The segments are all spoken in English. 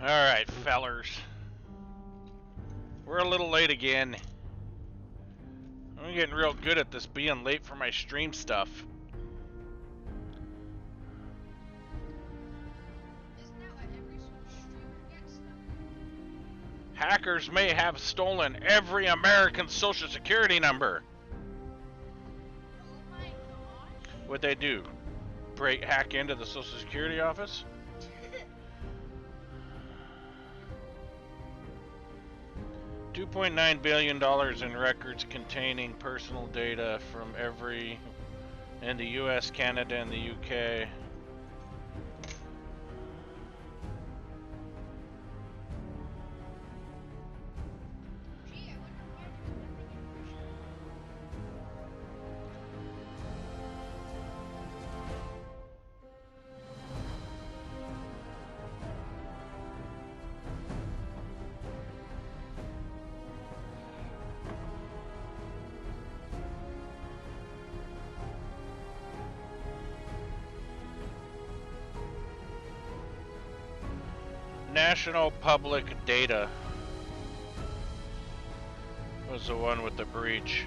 Alright, fellers. We're a little late again. I'm getting real good at this being late for my stream stuff. Isn't that what every streamer gets though? Hackers may have stolen every American social security number. Oh my gosh. What'd they do? Hack into the social security office? $2.9 billion in records containing personal data from every in the US, Canada, and the UK. Gee, I wonder why there's nothing in Russia. National Public Data was the one with the breach.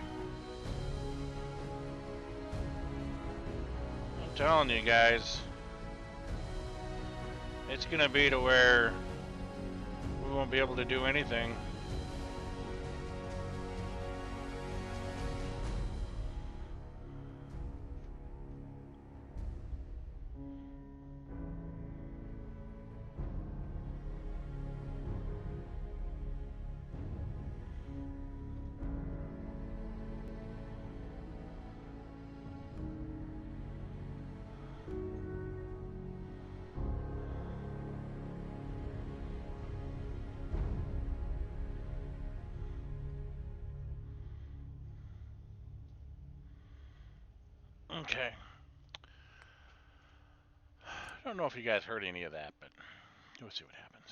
I'm telling you guys, it's gonna be to where we won't be able to do anything. Okay. I don't know if you guys heard any of that, but we'll see what happens.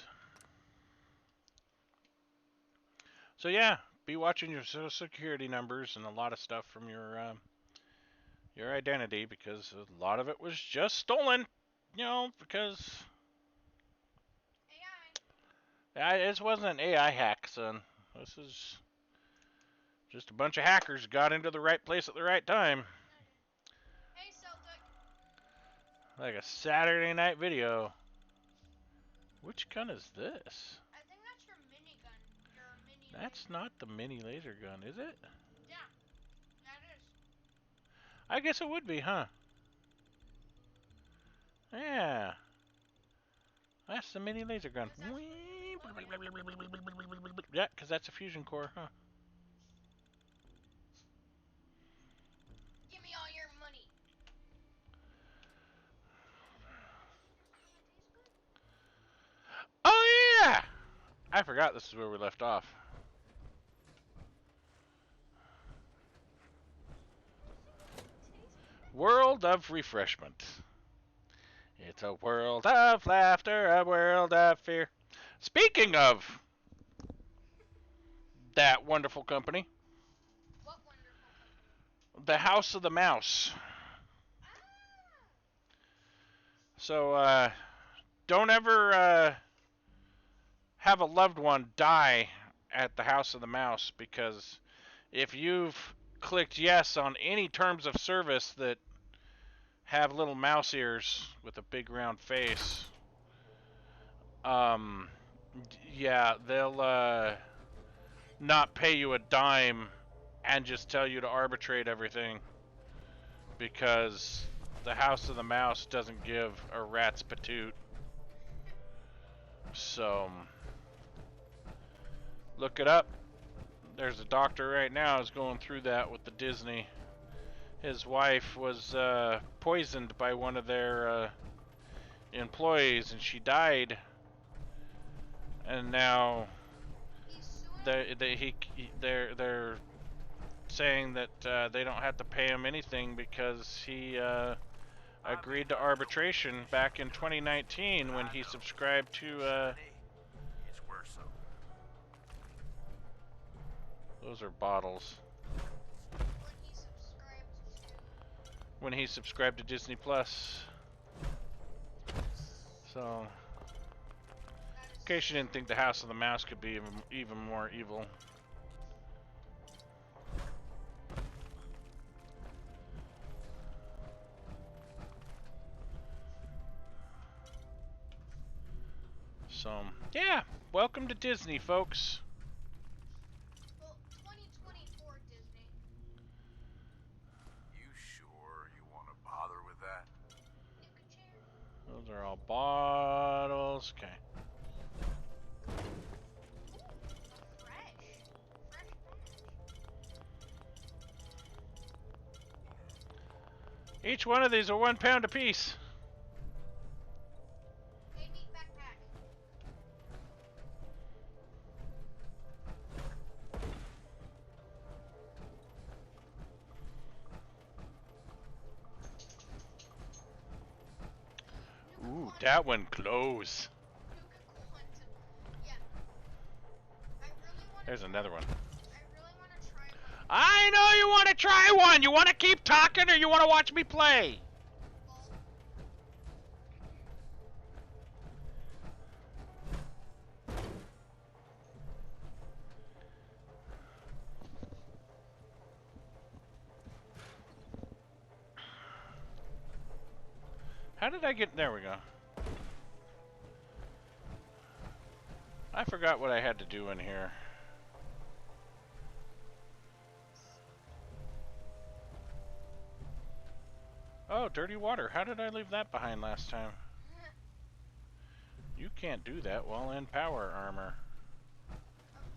So yeah, be watching your social security numbers and a lot of stuff from your identity, because a lot of it was just stolen. You know, because this wasn't an AI hack, son. This is just a bunch of hackers got into the right place at the right time. Hey, Celtic. Like a Saturday night video. Which gun is this? I think that's your minigun. Your mini. That's not the mini laser gun, is it? Yeah, that is. I guess it would be, huh? Yeah. That's the mini laser gun. Yeah, because that's a fusion core, huh? Give me all your money. Oh, yeah! I forgot this is where we left off. World of refreshment. It's a world of laughter, a world of fear. Speaking of that wonderful company, What wonderful company? the House of the Mouse. Ah. So, don't ever have a loved one die at the House of the Mouse, because if you've clicked yes on any terms of service that have little mouse ears with a big round face, yeah, they'll not pay you a dime and just tell you to arbitrate everything, because the House of the Mouse doesn't give a rat's patoot. So look it up. There's a doctor right now who's going through that with the Disney. His wife was poisoned by one of their employees, and she died. And now they're saying that they don't have to pay him anything because he agreed to arbitration back in 2019 when he subscribed to. Those are bottles. When he subscribed to Disney Plus. So case you didn't think the House of the Mouse could be even more evil. So, yeah, welcome to Disney, folks. Well, 2024 Disney. You sure you want to bother with that? Nuka chair. Those are all bottles. Okay. Ooh, a fresh batch. Each one of these are 1 pound apiece. A neat backpack. Ooh, that one close. Nuka Quantum. Yeah. I really want to. There's another one. I really want to try one. I know you want to try one. You want to keep talking or you want to watch me play? Well, How did I get... There we go. I forgot what I had to do in here. Oh, dirty water. How did I leave that behind last time? You can't do that while in power armor. of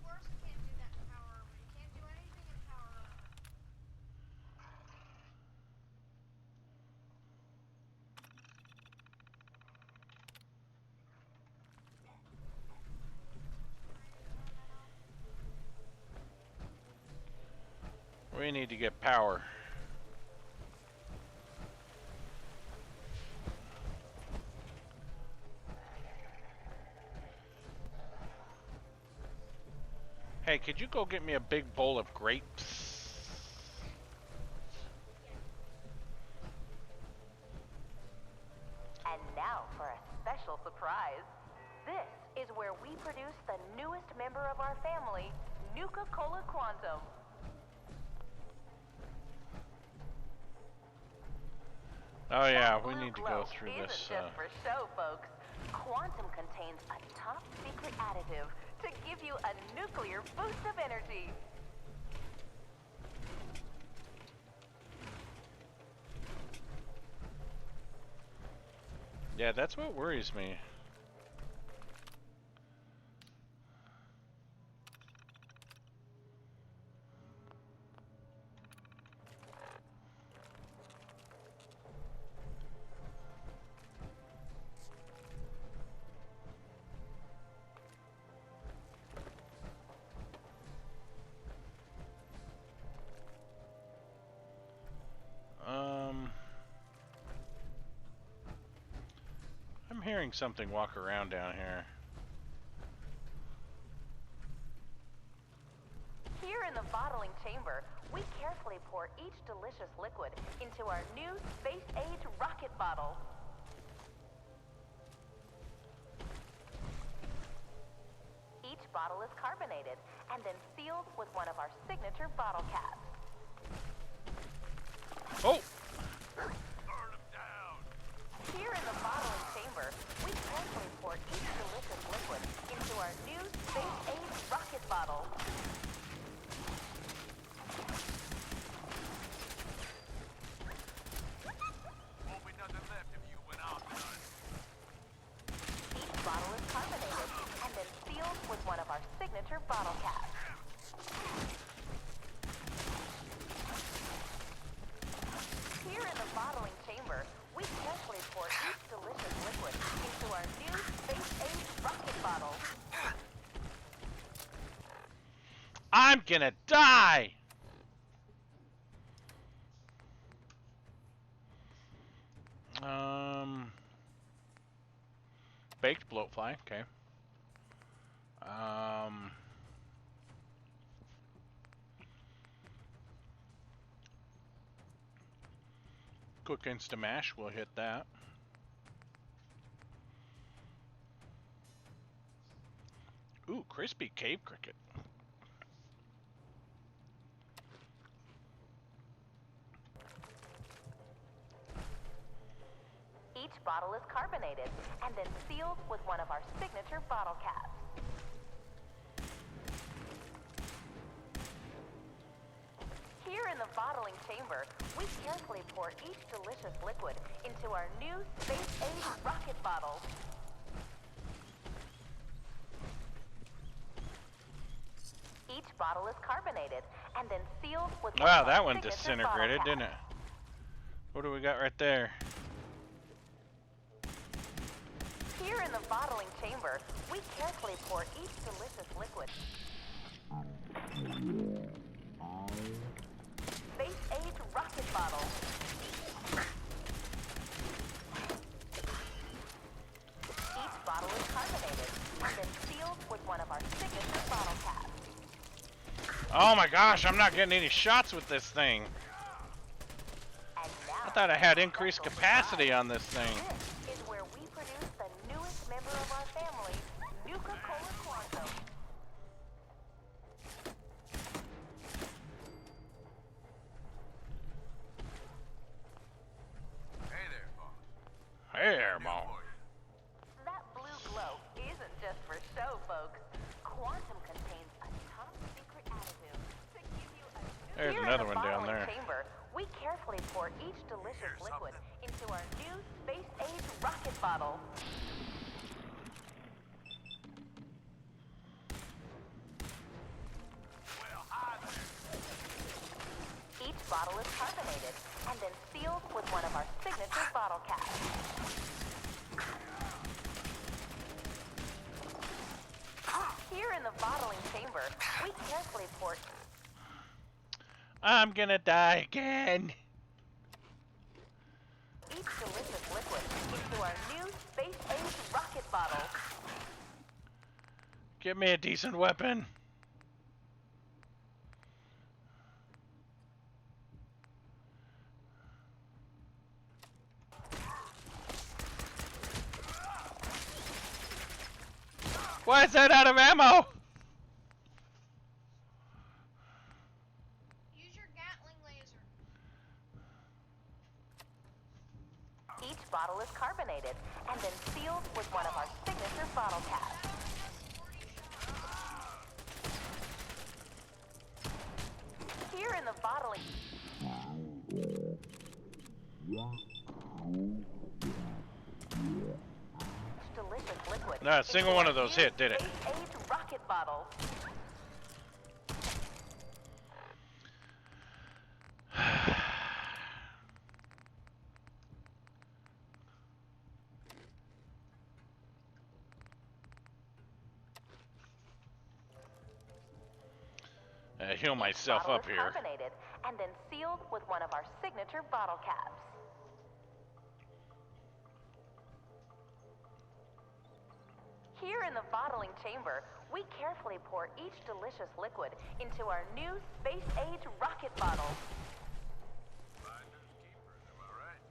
course you can't do that in power armor. You can't do anything in power armor. We need to get power. Hey, could you go get me a big bowl of grapes? And now for a special surprise. This is where we produce the newest member of our family, Nuka-Cola Quantum. Oh yeah, That we blue need to glow go through isn't this. just for show, folks. Quantum contains a top secret additive to give you a nuclear boost of energy. Yeah, that's what worries me. I'm hearing something walk around down here. Here in the bottling chamber, we carefully pour each delicious liquid into our new space-age rocket bottle. Each bottle is carbonated and then sealed with one of our signature bottle caps. Oh! Burn them down! Here in the bottling chamber, we carefully pour each delicious liquid into our new space-age rocket bottle. Won't be nothing left if you went off tonight. Each bottle is carbonated and then sealed with one of our signature bottle caps. Here in the bottling chamber, we carefully pour each delicious liquid into our new space-age rocket bottle. I'm gonna die! Baked bloatfly, okay. Quick Insta-Mash, we'll hit that. Ooh, crispy cave cricket. Each bottle is carbonated and then sealed with one of our signature bottle caps. Here in the bottling chamber, we carefully pour each delicious liquid into our new space-age rocket bottles. Each bottle is carbonated and then sealed with one Wow, of our that one signature disintegrated, bottle didn't it? caps. What do we got right there? Here in the bottling chamber, we carefully pour each delicious liquid. Space-age rocket bottle. Each bottle is carbonated and then sealed with one of our signature bottle caps. Oh my gosh, I'm not getting any shots with this thing. And now, I thought I had a increased special capacity surprise. on this thing. This is where we produce the newest member of our family, Nuka-Cola Quantum. Hey there, boss. Hey there, Mom. That blue glow isn't just for show, folks. Quantum contains a top secret additive to give you a new. There's Here another in the one down bottling there. chamber, we carefully pour each delicious Here's liquid something. into our new space-age rocket bottle. Well, hi there. Each bottle is carbonated and then sealed with one of our signature bottle caps. Here in the bottling chamber, we carefully pour I'm gonna die again. each delicious liquid into our new space-age rocket bottle. Give me a decent weapon. Why is that out of ammo? Use your Gatling laser. Each bottle is carbonated and then sealed with one of our signature bottle caps. Here in the bottling delicious liquid. Not a single into one our of those new hit, did it? Space-age rocket bottle. Heal myself Bottle up is here. carbonated and then sealed with one of our signature bottle caps. Here in the bottling chamber, we carefully pour each delicious liquid into our new space-age rocket bottle. Finders keepers, am I right?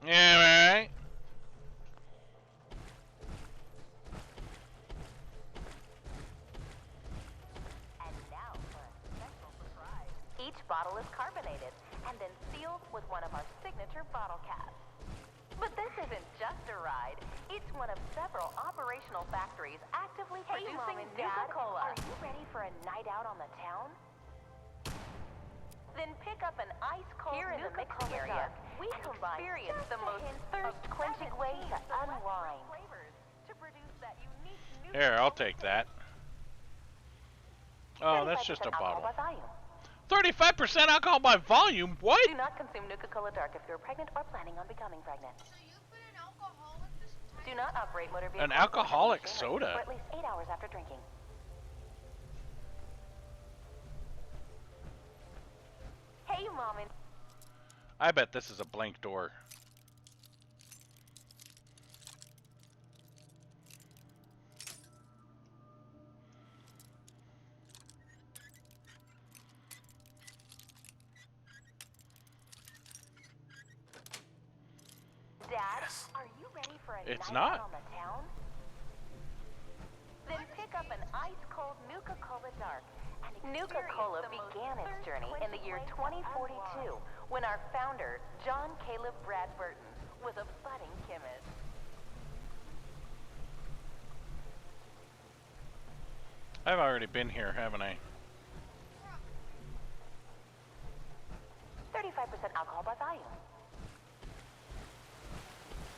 Yeah, right. And now for a special surprise. Each bottle is carbonated and then sealed with one of our signature bottle caps. But this isn't just a ride. It's one of several operational factories actively producing Mom and Dad, Nuka-Cola. Are you ready for a night out on the town? Then pick up an ice-cold Here in the mixing Nuka-Cola area, Dark. We combine experience just the a most hint of thirst-quenching 17 way to select unwind. flavors to produce that unique Here, I'll Nuka-Cola take that. taste. Oh, that's just a 35% alcohol bottle. by volume. 35% alcohol by volume? What? Do not consume Nuka-Cola Dark if you're pregnant or planning on becoming pregnant. So you've been an alcoholic this entire Do not operate motor vehicles An or heavy alcoholic machinery soda? for at least 8 hours after drinking. Hey, Mom and I bet this is a blank door. Dad, are you ready for a It's night not. out on the town? Then pick up an ice-cold Nuka-Cola Dark. Nuka-Cola began its journey in the year 2042 when our founder, John Caleb Bradburton, was a budding chemist. I've already been here, haven't I? 35% alcohol by volume.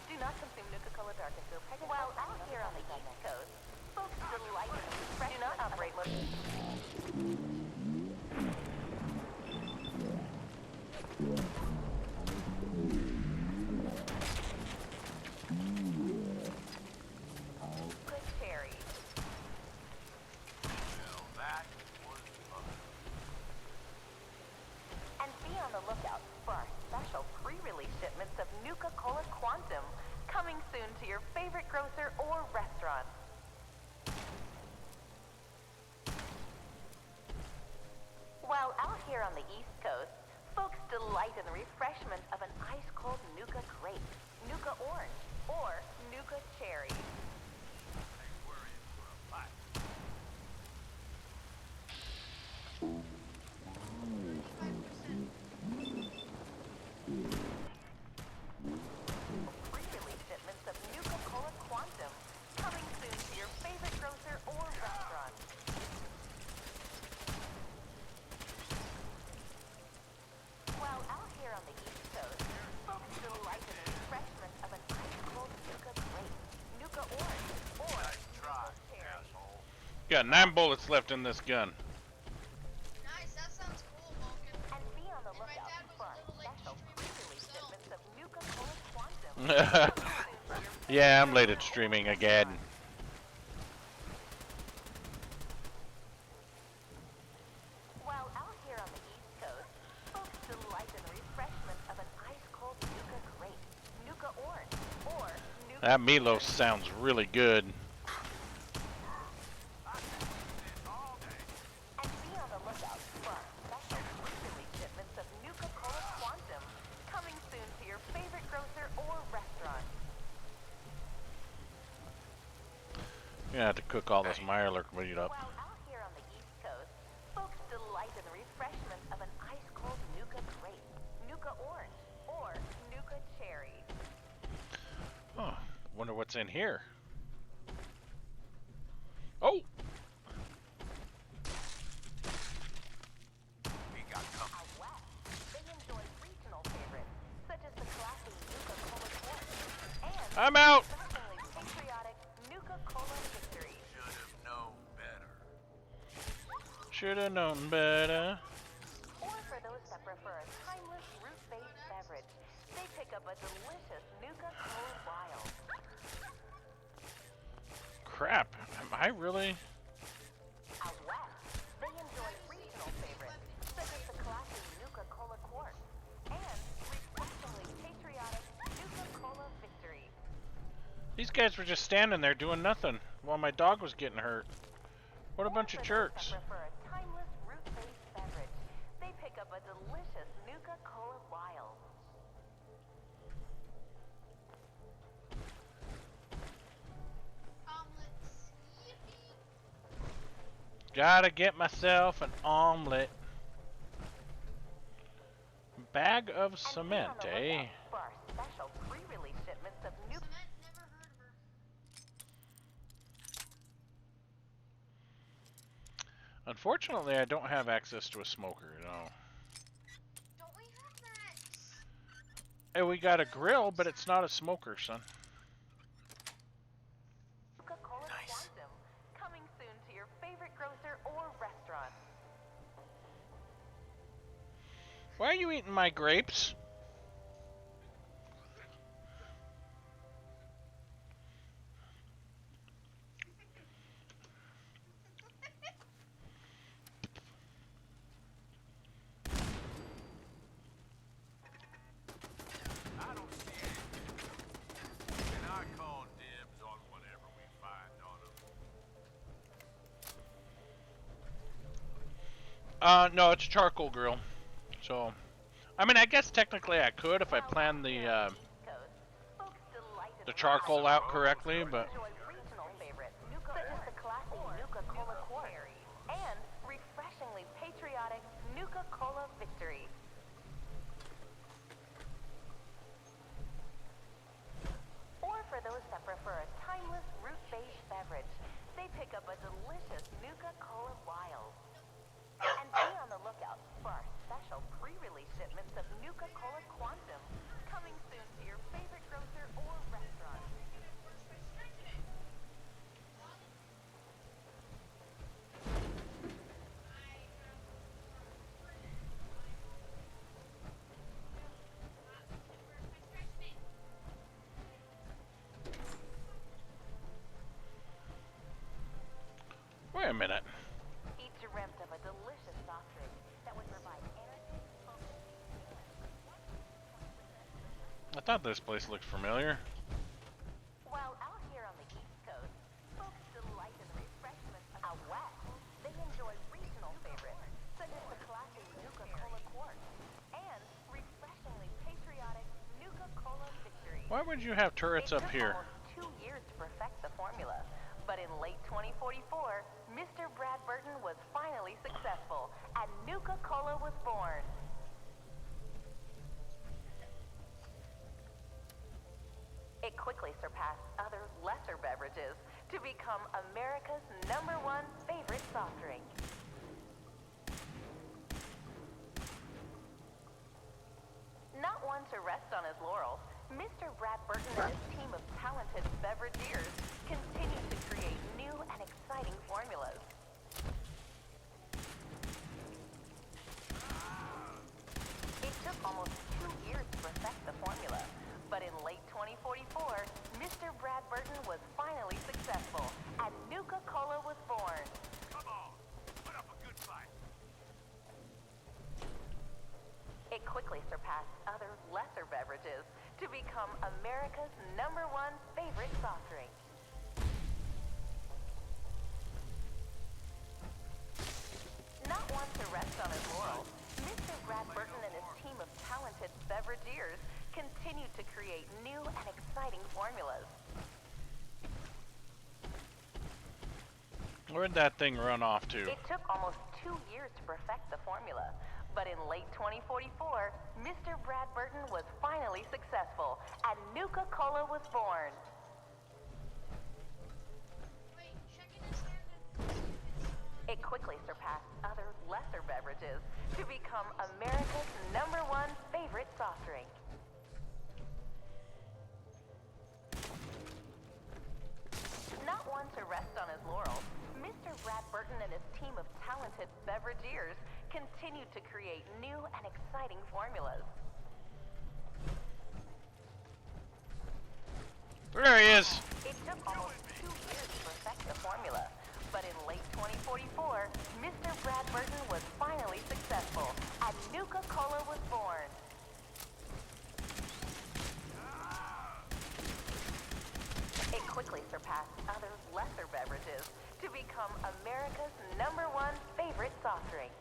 Do not consume Nuka-Cola Dark if you're pregnant. While out here on the East Coast, folks delight in the fresh. Do not operate with. Good cherries. Well, that was fun. And be on the lookout for our special pre-release shipments of Nuka-Cola Quantum, coming soon to your favorite grocer or restaurant. While out here on the East Coast, folks delight in the refreshment of an ice-cold Nuka Grape, Nuka Orange, or Nuka Cherry. Ain't worrying for a fight. 35%. Pre-release shipments of Nuka-Cola Quantum, coming soon to your favorite grocer or restaurant. While out here on the East Coast, folks delight in the refreshment of an ice-cold Nuka Grape, Nuka Orange, or Nice try, Nuka Cherry. asshole. Got 9 bullets left in this gun. Nice, that sounds cool, Vulcan. And be on the And my lookout dad was for a our little late to special stream pre-release himself. shipments of Nuka-Cola Quantum, coming soon to your Yeah, I'm favorite late at grocer or streaming again. restaurant. While out here on the East Coast, folks delight in the refreshment of an ice-cold Nuka Grape, Nuka Orange, or Nuka That meatloaf Cherry. sounds really good. All day. And be on the lookout for our special pre-release shipments of Nuka-Cola Quantum, coming soon to your favorite grocer or restaurant. You're gonna have to cook all this Mirelurk meat up. While out here on the East Coast, folks delight in the refreshment of an ice-cold Nuka Grape, Nuka Orange, or Nuka Cherry. Oh, wonder what's in here. Oh! We got company. Out west, they enjoy regional favorites, such as the classy Nuka-Cola Orange, and I'm out! refreshingly patriotic Nuka-Cola Victory. Should have known better. Should've known better. Or for those that prefer a timeless root-based beverage, they pick up a delicious Nuka-Cola Wild. Crap, am I really? Out west, they enjoy regional favorites, such as the classy Nuka-Cola Quartz and refreshingly patriotic Nuka-Cola Victory. These guys were just standing there doing nothing while my dog was getting hurt. What a Or bunch for of those jerks. that prefer a timeless root-based beverage, they pick up a delicious Nuka-Cola Wild. Omelets. Yippee. Gotta get myself an omelet. Bag of And cement, be on the eh? lookout for our special pre-release shipments of Nuka. Cement, never heard of her. Unfortunately, I don't have access to a smoker, no. Don't we have that? Hey, we got a grill, but it's not a smoker, son. Coca-Cola Quantum, coming soon to your favorite grocer or restaurant. Why are you eating my grapes? I don't see anything. And I call dibs on whatever we find on them. No, it's a charcoal grill. So, I mean, I guess technically I could if I While planned out here the on the East Coast, folks delight in the charcoal out correctly, but enjoy regional favorites, such as the classic Nuka-Cola Victory. Or for those that prefer a timeless root-based beverage, they pick up a delicious Nuka-Cola Wild. And be on the lookout for our special pre-release shipments of Nuka-Cola Quantum, coming soon to your favorite grocer or restaurant. Wait a minute. Each dreamt of a delicious soft drink that would provide energy, focus. I thought this place looked familiar. While out here on the East Coast, folks delight in the refreshments out west. They enjoy regional favorites, such as the classic Nuka-Cola Quartz and refreshingly patriotic Nuka-Cola Victory. Why would you have turrets It up took here? almost 2 years to perfect the formula, but in late 2044, Mr. Brad Burton was finally successful, and Nuka-Cola was born. It quickly surpassed other lesser beverages to become America's #1 favorite soft drink. Not one to rest on his laurels, Mr. Brad Burton and his team of talented beverageers continue to create new and exciting formulas. It took almost 2 years to perfect the formula, but in late 2044, Mr. Brad Burton was finally successful, and Nuka-Cola was born. Come on, put up a good fight. It quickly surpassed other lesser beverages to become America's #1 favorite soft drink. Not one to rest on his laurels, Mr. Brad Burton and his team of talented beverageers continue to create new and exciting formulas. Where'd that thing run off to? It took almost 2 years to perfect the formula, but in late 2044, Mr. Brad Burton was finally successful, and Nuka-Cola was born. Wait, check it out there. It quickly surpassed other lesser beverages to become America's #1 favorite soft drink. Not one to rest on his laurels, Mr. Brad Burton and his team of talented beverageers continue to create new and exciting formulas. There he is. It took almost 2 years to perfect the formula, but in late 2044, Mr. Brad Burton was finally successful, and Nuka-Cola was born. It quickly surpassed other lesser beverages to become America's #1 favorite soft drink.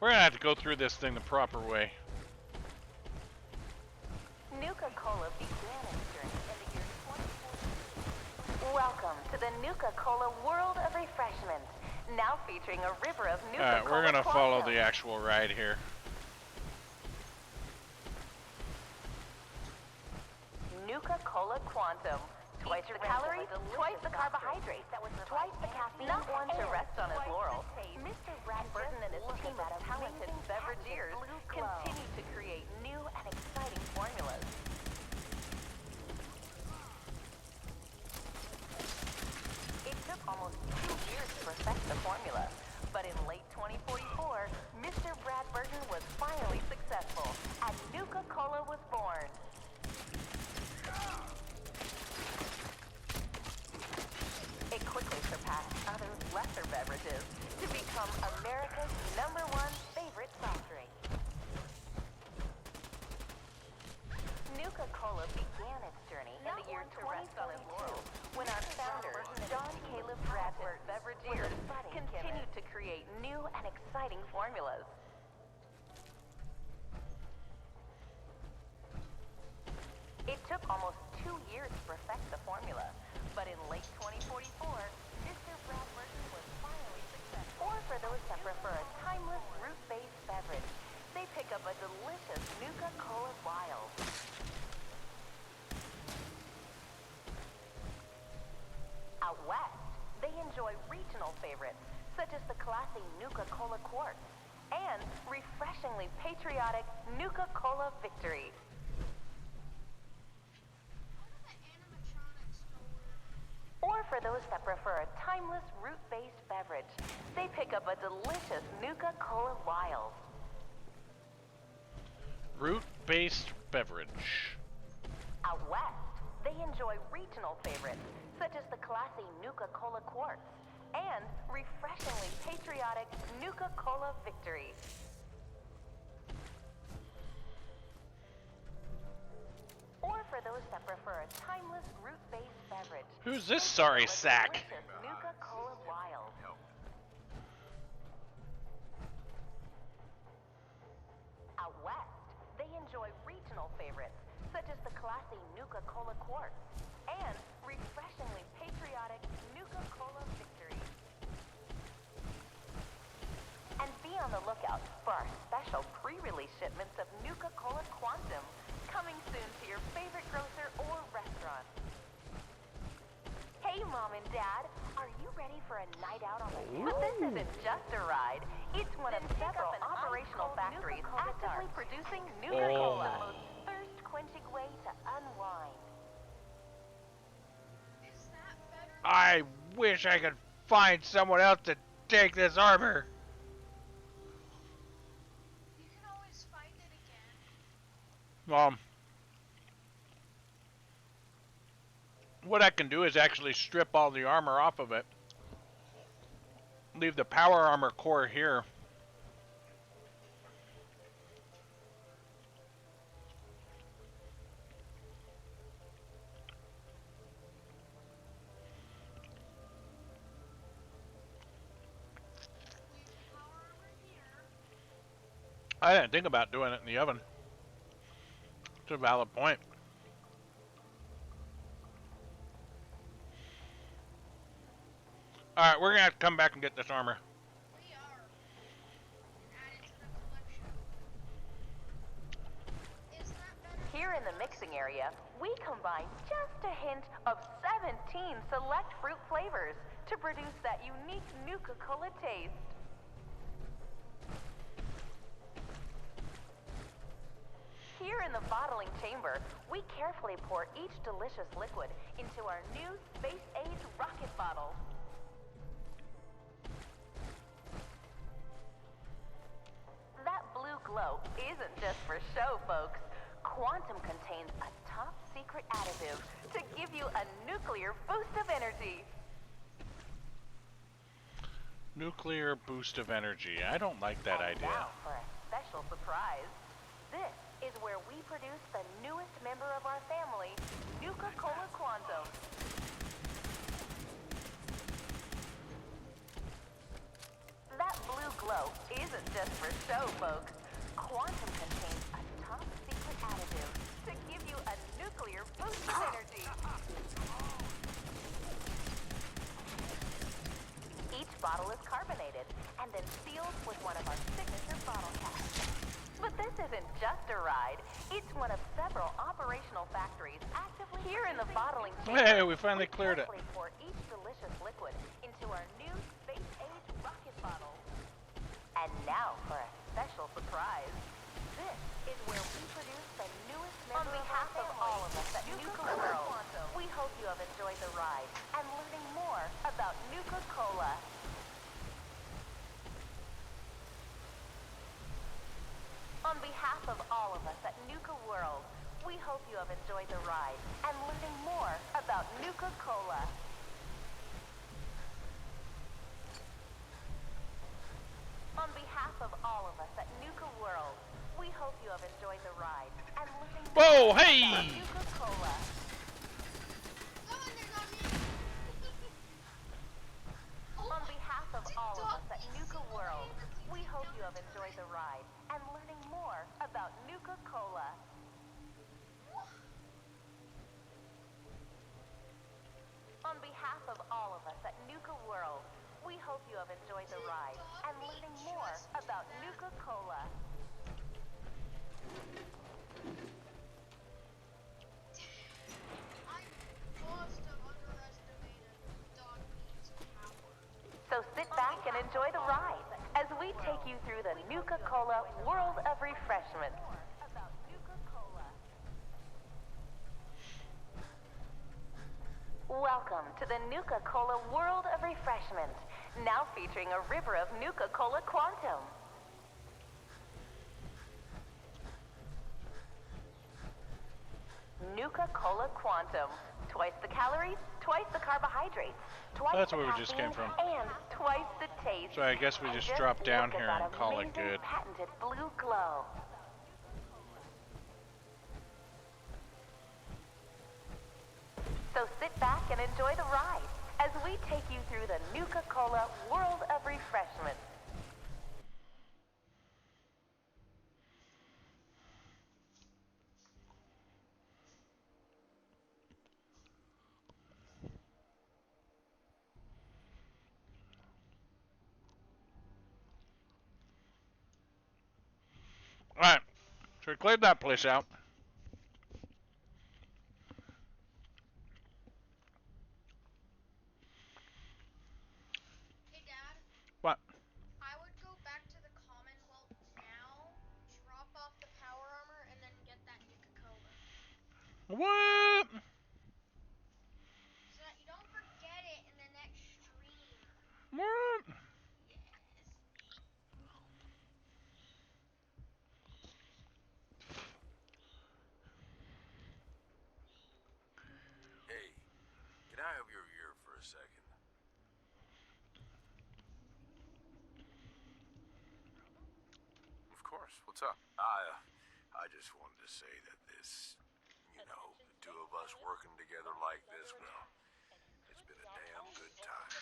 We're gonna have to go through this thing the proper way. Nuka-Cola began its journey in the year 2014. Welcome to the Nuka-Cola world of refreshment, now featuring a river of Nuka-Cola. Alright, we're gonna follow Quantum. the actual ride here. Nuka-Cola Quantum. Twice the calories, twice the carbohydrates, twice the caffeine. Not one to rest on his laurels, Mr. Brad Burton and his team of talented beverageers continue to create new and exciting formulas. It took almost 2 years to perfect the formula, but in late 2044, Mr. Brad Burton was finally successful, and Nuka-Cola was born. It quickly surpassed other lesser beverages to become America's #1 favorite soft drink. Nuka-Cola began its journey in the year 2042 when our founder, John Caleb Bradford Beverageers, continued to create new and exciting formulas. It took almost 2 years to perfect the formula, but in late 2044, Mr. Brad Burton was finally successful. Or for those that prefer a regional favorites, such as the classy Nuka-Cola Quartz and refreshingly patriotic Nuka-Cola Victory. How do the animatronics go work? Or for those that prefer a timeless root-based beverage, they pick up a delicious Nuka-Cola Wild. Root-based beverage. Out west, they enjoy regional favorites, such as the classy Nuka-Cola Quartz and refreshingly patriotic Nuka-Cola Victory. Or for those that prefer a timeless root-based beverage, Who's this sorry sack? delicious Nuka-Cola Wild. Out west, they enjoy regional favorites, such as the classy Nuka-Cola Quartz and refreshingly patriotic Nuka-Cola Victory. And be on the lookout for our special pre-release shipments of Nuka-Cola Quantum, coming soon to your favorite grocer or restaurant. Hey, Mom and Dad, are you ready for a night out on the town? But this isn't just a ride. It's one of several operational factories actively producing Nuka-Cola, the most thirst-quenching way to unwind. Is that better? I wish I could find someone else to take this armor. You can always find it again. What I can do is actually strip all the armor off of it. Leave the power armor core here. Leave power armor here. I didn't think about doing it in the oven. It's a valid point. Alright, we're gonna have to come back and get this armor. We are. Add it to the collection. Is that better? Here in the mixing area, we combine just a hint of 17 select fruit flavors to produce that unique Nuka-Cola taste. Here in the bottling chamber, we carefully pour each delicious liquid into our new space-age rocket bottle. That blue glow isn't just for show, folks. Quantum contains a top-secret additive to give you a nuclear boost of energy. Nuclear boost of energy. I don't like that And idea. now for a special surprise. This is where we produce the newest member of our family, Nuka-Cola Quantum. That blue glow isn't just for show, folks. Quantum contains a top-secret additive to give you a nuclear boost of energy. Each bottle is carbonated and then sealed with one of our signature bottle caps. But this isn't just a ride. It's one of several operational factories actively here in the bottling chamber. Hey, we finally cleared it. carefully pour each delicious liquid into our new space-age rocket bottle. And now for a special surprise. This is where we produce the newest member on behalf of all of us at Nuka-Cola. We hope you have enjoyed the ride and learning more about Nuka-Cola. On behalf of all of us at Nuka World, we hope you have enjoyed the ride and learning more about Nuka-Cola. On behalf of all of us at Nuka World, we hope you have enjoyed the ride and learning Whoa, more hey! about Nuka-Cola. Someone is on me. On behalf of all of us at Nuka World, we hope you have enjoyed the ride and learning more about Nuka-Cola. On behalf of all of us at Nuka World, we hope you have enjoyed the ride and learning more about Nuka-Cola. Nuka-Cola World of Refreshment. About Nuka-Cola. Welcome to the Nuka-Cola World of Refreshment, now featuring a river of Nuka-Cola Quantum. Nuka-Cola Quantum. Twice the calories, twice the carbohydrates, twice That's the where we just came caffeine, from. and twice the taste. So I guess we And just drop down look at here that and call it amazing good. patented blue glow. So sit back and enjoy the ride as we take you through the Nuka-Cola World of Refreshment. Alright, so we cleared that place out. Hey, Dad. What? I would go back to the Commonwealth now, drop off the power armor, and then get that Nuka-Cola. What? So that you don't forget it in the next stream. What? Yes. Hey, can I have your ear for a second? Of course. What's up? I just wanted to say that this, the two of us working together like this, well, it's been a damn good time.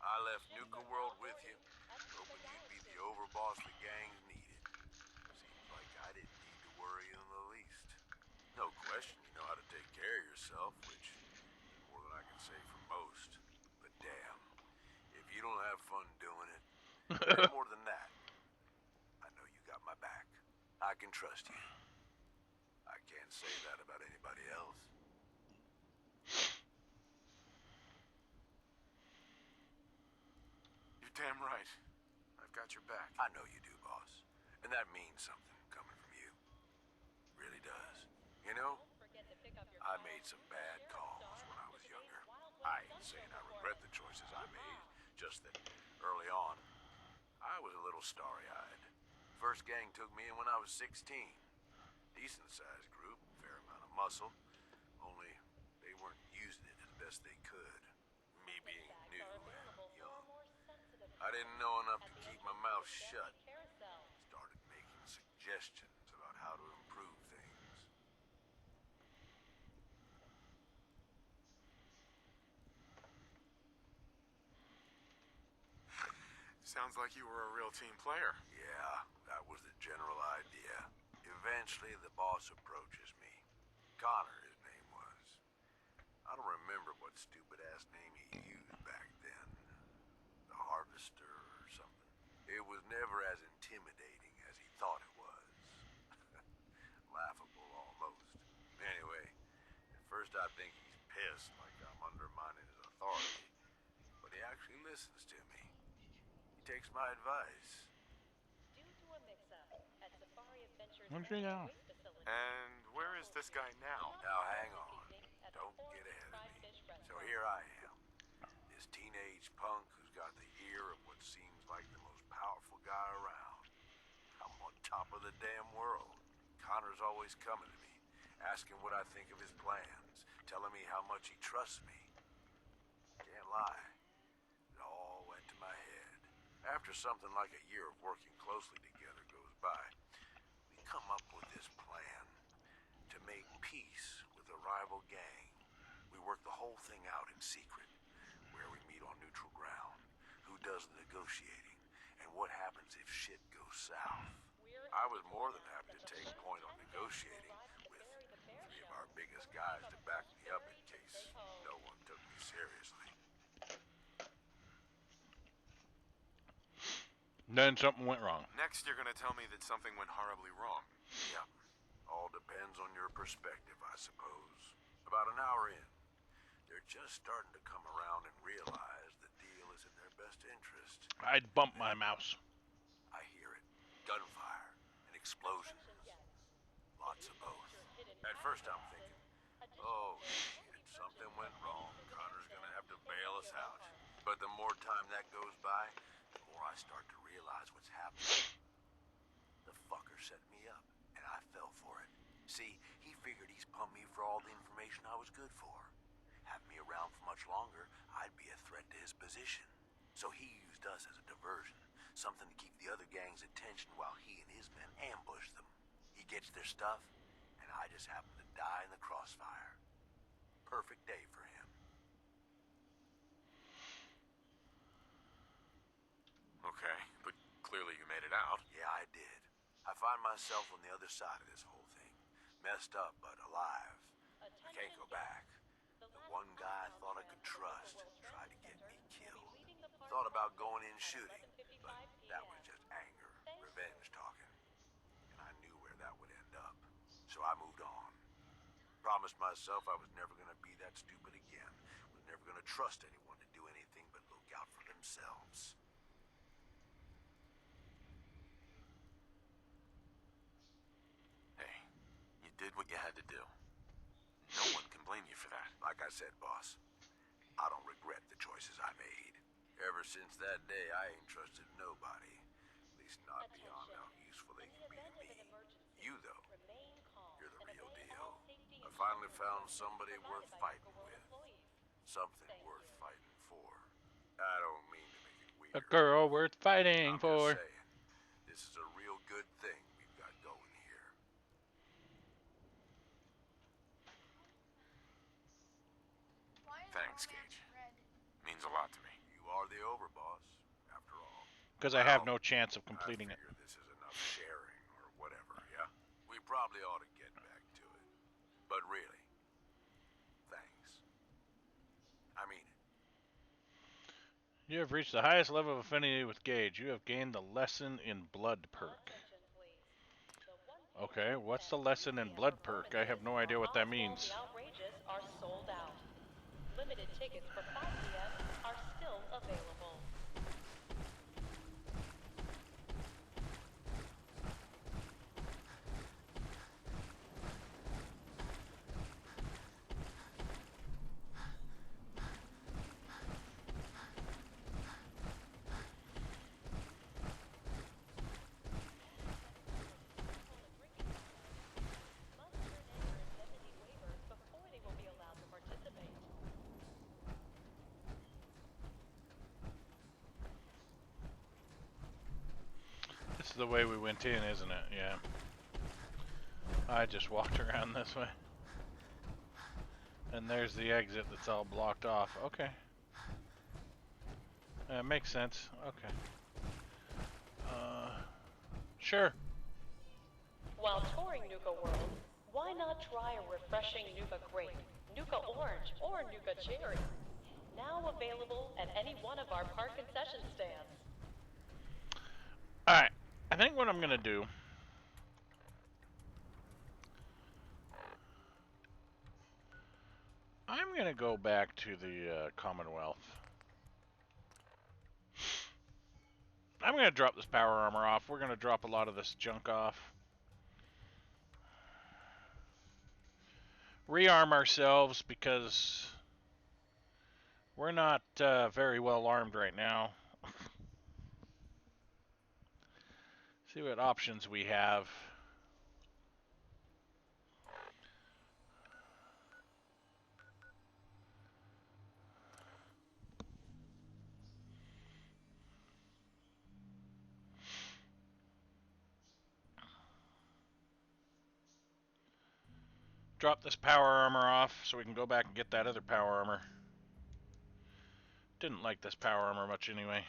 I left Nuka World with you, hoping you'd be the overboss the gang needed. Seems like I didn't need to worry in the least. No question you know how to take care of yourself, which is more than I can say for most. But damn, if you don't have fun doing it, and more than that, I know you got my back. I can trust you. I can't say that about anybody else. You're damn right. I've got your back. I know you do, boss. And that means something coming from you. Really does. You know, I made some bad calls when I was younger. I ain't saying I regret the choices I made, just that early on, I was a little starry-eyed. First gang took me in when I was 16. Decent-sized group, fair amount of muscle, only they weren't using it as best they could. Me being new and young. I didn't know enough to keep my mouth shut. Started making suggestions about how to improve things. Sounds like you were a real team player. Yeah, that was the general idea. Eventually, the boss approaches me. Connor, his name was. I don't remember what stupid-ass name he used back then. The Harvester or something. It was never as intimidating as he thought it was. Laughable, almost. Anyway, at first I think he's pissed, like I'm undermining his authority. But he actually listens to me. He takes my advice. And where is this guy now? Now hang on. Don't get ahead of me. So here I am. This teenage punk who's got the ear of what seems like the most powerful guy around. I'm on top of the damn world. Connor's always coming to me, asking what I think of his plans, telling me how much he trusts me. Can't lie. It all went to my head. After something like a year of working closely together goes by, we come up with this plan to make peace with a rival gang. We work the whole thing out in secret, where we meet on neutral ground, who does the negotiating, and what happens if shit goes south. I was more than happy to take point on negotiating with three of our biggest guys to back me up in case no one took me seriously. Then something went wrong. Next, you're gonna tell me that something went horribly wrong. Yep. All depends on your perspective, I suppose. About an hour in, they're just starting to come around and realize the deal is in their best interest. I'd bump my mouse. I hear it. gunfire and explosions. Lots of both. At first I'm thinking, oh shit, something went wrong. Connor's gonna have to bail us out. But the more time that goes by, the more I start to realize what's happening. The fucker set me up, and I fell for it. See, he figured he's pumped me for all the information I was good for. Have me around for much longer, I'd be a threat to his position. So he used us as a diversion, something to keep the other gang's attention while he and his men ambush them. He gets their stuff, and I just happen to die in the crossfire. Perfect day for him. Okay, but clearly you made it out. Yeah, I did. I find myself on the other side of this whole thing. Messed up, but alive. I can't go back. The one guy I thought I could trust tried to get me killed. Thought about going in shooting, but that was just anger, revenge talking. And I knew where that would end up. So I moved on. Promised myself I was never gonna be that stupid again. Was never gonna trust anyone to do anything but look out for themselves. Hey, you did what you had to do. No one can blame you for that. Like I said, boss, I don't regret the choices I made. Ever since that day, I ain't trusted nobody. At least not beyond how useful they can be to me. You, though, you're the real deal. I finally found somebody worth fighting with. Something worth fighting for. I don't mean to make it weird. A girl worth fighting I'm for. just saying, this is a real good thing we've got going here. Why is Thanks, Romax Gage. red? Means a lot to me. You are the overboss, after all. Because I have Well, no chance of I completing it. figure this is enough sharing or whatever, yeah? We probably ought to get back to it. But really, thanks. I mean it. You have reached the highest level of affinity with Gage. You have gained the lesson in blood perk. Okay, what's the lesson in blood perk? I have no idea what that means. The outrageous are sold out. Limited tickets for 5 p.m. are still available. Must turn in their indemnity waiver before they will be allowed to participate. This is the way we went in, isn't it? Yeah. I just walked around this way. And there's the exit that's all blocked off. Okay. Makes sense. Okay. Sure. While touring Nuka World, why not try a refreshing Nuka Grape, Nuka Orange, or Nuka Cherry? Now available at any one of our park concession stands. Alright. I think what I'm going to do... I'm going to go back to the Commonwealth. I'm going to drop this power armor off. We're going to drop a lot of this junk off. Rearm ourselves because we're not very well armed right now. See what options we have. Drop this power armor off so we can go back and get that other power armor. Didn't like this power armor much anyway.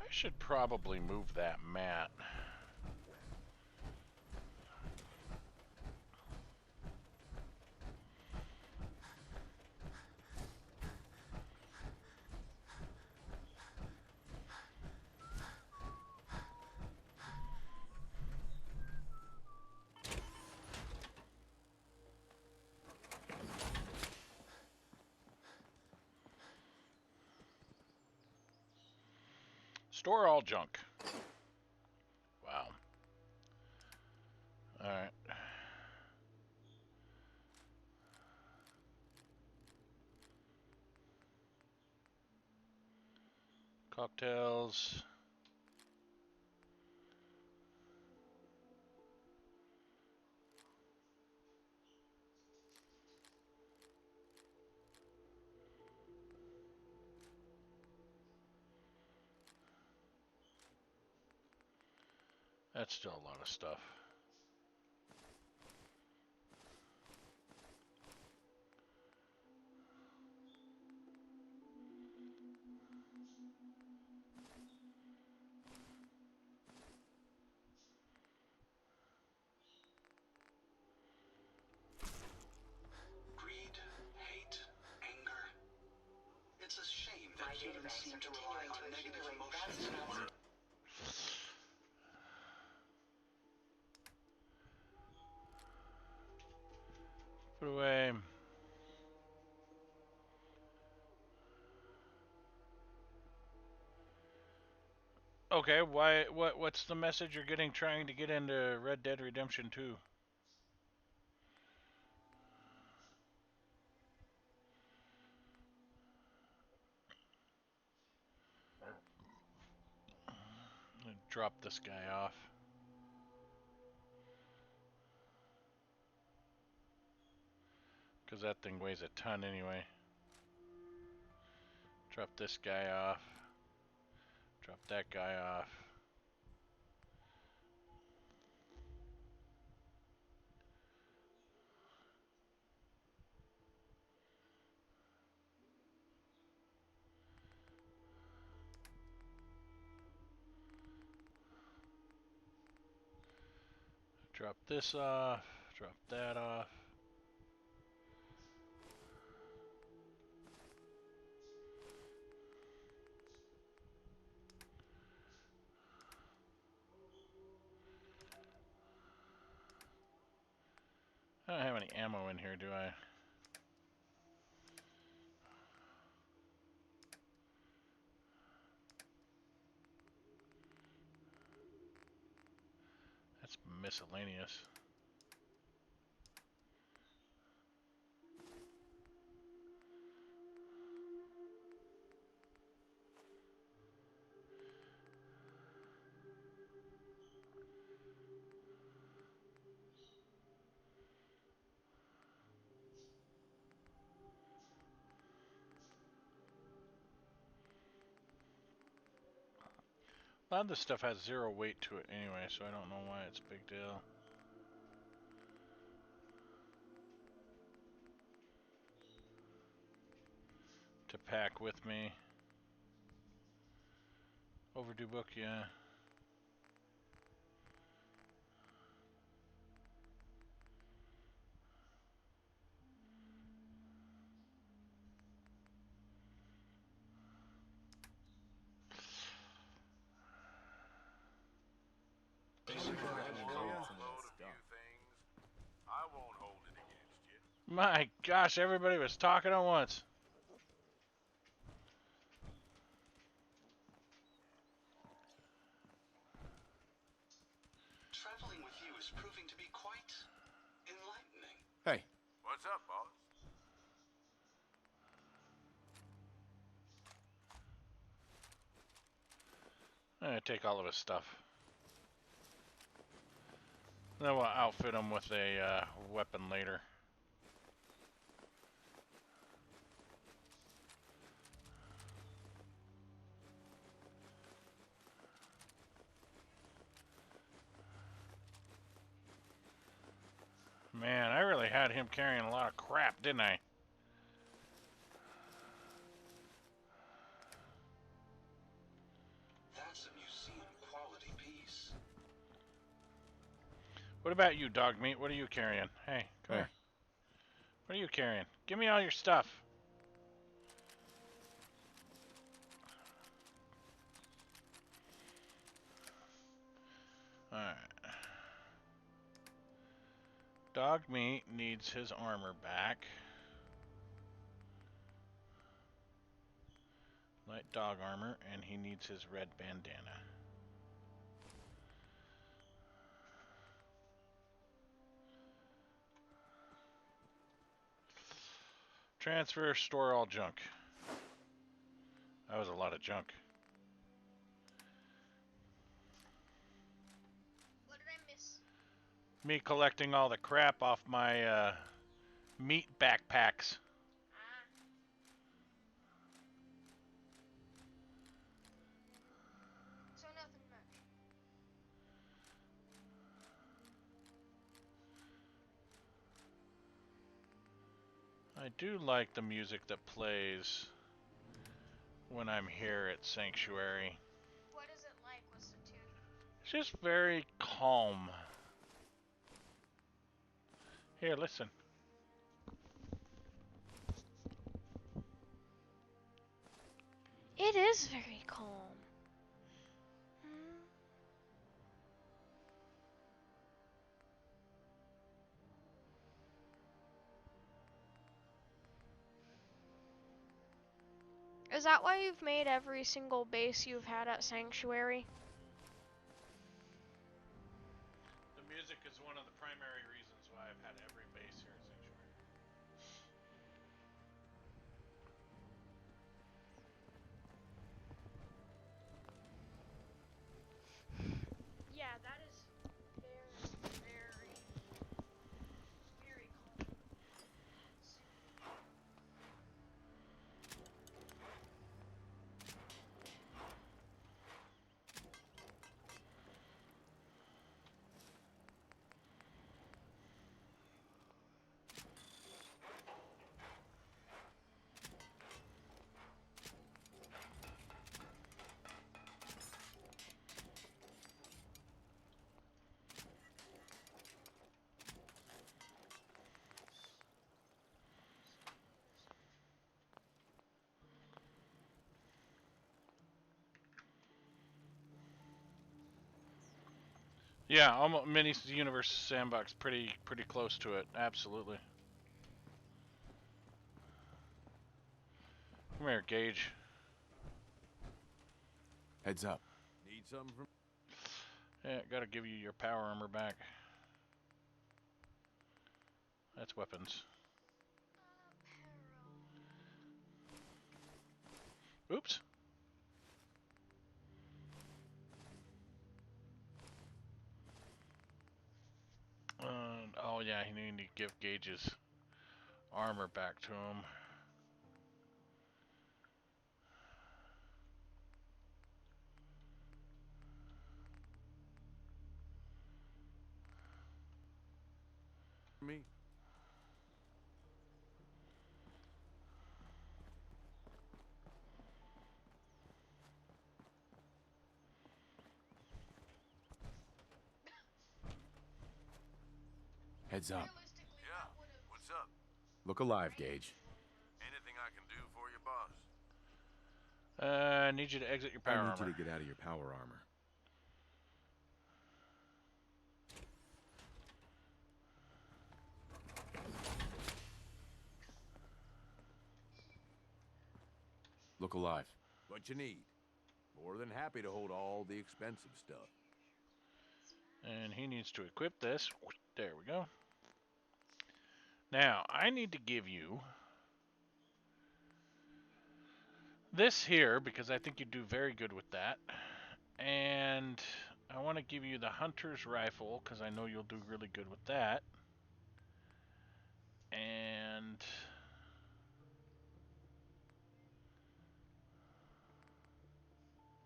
I should probably move that mat. Store all junk. Wow. Alright. Cocktails. That's still a lot of stuff. Greed, hate, anger. It's a shame that humans seem to rely on negative emotions in order. Put away. Okay, what's the message you're getting trying to get into Red Dead Redemption 2? Drop this guy off. Because that thing weighs a ton anyway. Drop this guy off. Drop that guy off. Drop this off. Drop that off. I don't have any ammo in here, do I? That's miscellaneous. A lot of this stuff has 0 weight to it anyway, so I don't know why it's a big deal. To pack with me. Overdue book, yeah. I won't hold it against you. My gosh, everybody was talking at once. Traveling with you is proving to be quite enlightening. Hey. What's up, boss? I'm gonna take all of his stuff. Then we'll outfit him with a weapon later. Man, I really had him carrying a lot of crap, didn't I? That's a museum quality piece. What about you, dog meat? What are you carrying? Hey, come here. What are you carrying? Give me all your stuff. Alright. Dog meat needs his armor back. Light dog armor, and he needs his red bandana. Transfer, store all junk. That was a lot of junk. What did I miss? Me collecting all the crap off my meat backpacks. Ah. So nothing much. I do like the music that plays when I'm here at Sanctuary. What is it like? What's the tune? It's just very calm. Here, listen. It is very calm. Is that why you've made every single base you've had at Sanctuary? The music is one of the primary reasons why I've had every base here at Sanctuary. Yeah, that is very, very calm. Yeah, almost mini universe sandbox, pretty close to it. Absolutely. Come here, Gage. Heads up. Need something from... Yeah, gotta give you your power armor back. That's weapons. Oops. Oh yeah, he needed to give Gage's armor back to him. me? Heads up. Realistically, Yeah, that would have. what's up? Look alive, Gage. Anything I can do for you, boss? I need you to exit your power I need armor. you to get out of your power armor. Look alive. What you need? More than happy to hold all the expensive stuff. And he needs to equip this. There we go. Now, I need to give you this here because I think you do very good with that. And I want to give you the hunter's rifle because I know you'll do really good with that. And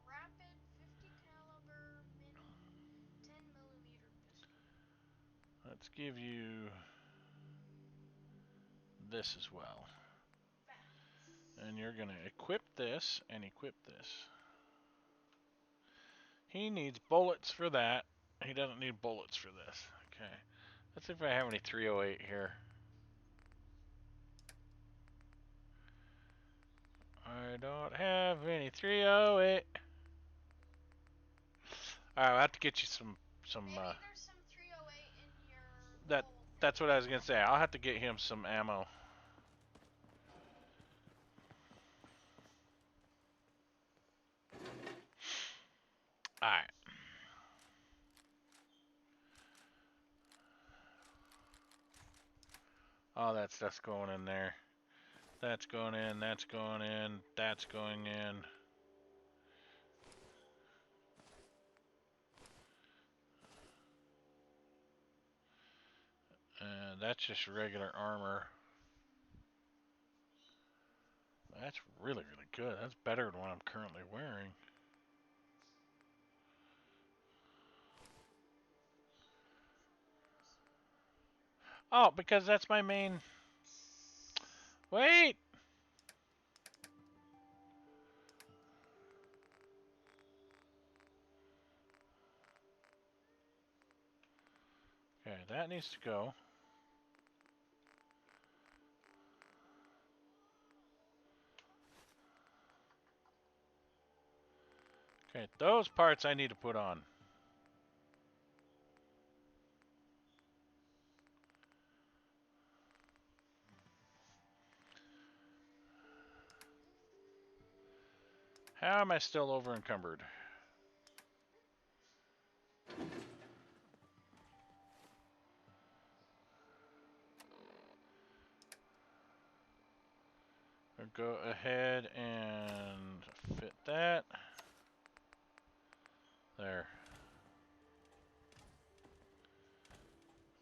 Rapid 50 caliber mini 10mm pistol. let's give you this as well. And you're going to equip this and equip this. He needs bullets for that. He doesn't need bullets for this. Okay. Let's see if I have any 308 here. I don't have any 308. Alright, I'll have to get you some Maybe there's some 308 in your that gold. that's what I was gonna say. I'll have to get him some ammo. Oh, that stuff's going in there. That's going in, that's going in, that's going in. That's just regular armor. That's really, really good. That's better than what I'm currently wearing. Oh, because that's my main... Wait! Okay, that needs to go. Okay, those parts I need to put on. How am I still over encumbered? I'll go ahead and fit that. There.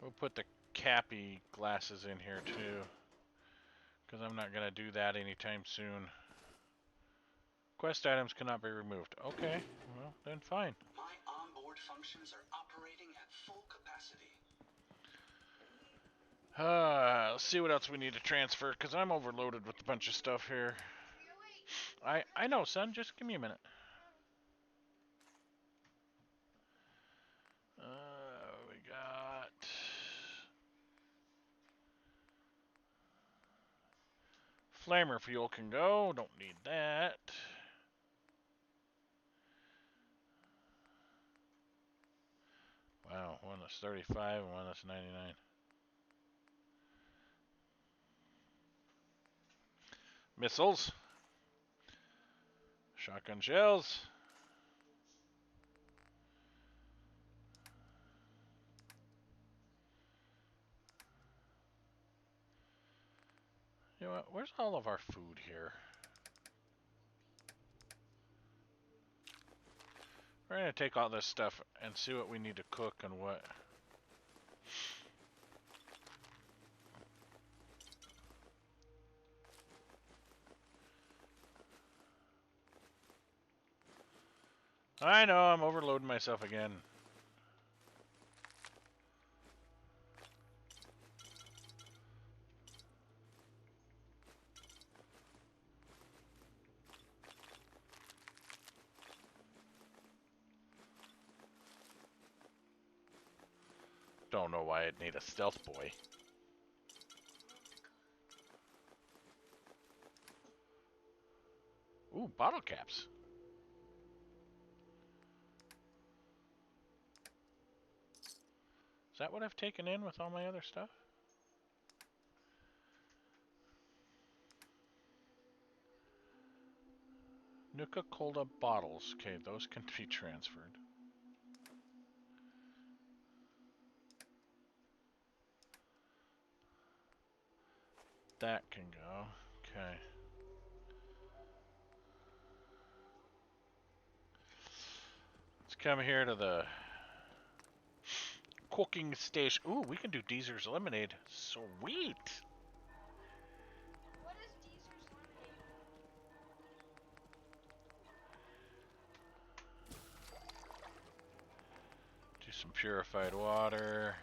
We'll put the cappy glasses in here too, because I'm not going to do that anytime soon. Quest items cannot be removed. Okay, well, then fine. My onboard functions are operating at full capacity. Let's see what else we need to transfer, because I'm overloaded with a bunch of stuff here. 308. I know, son. Just give me a minute. We got... Flamer fuel can go. Don't need that. Wow, one that's 35 and one that's 99. Missiles. Shotgun shells. You know what? Where's all of our food here? We're going to take all this stuff and see what we need to cook and what. I know, I'm overloading myself again. Don't know why I'd need a stealth boy. Ooh, bottle caps. Is that what I've taken in with all my other stuff? Nuka-Cola bottles. Okay, those can be transferred. That can go. Okay. Let's come here to the cooking station. Ooh, we can do Deezer's lemonade. Sweet. What is Deezer's lemonade? Do some purified water.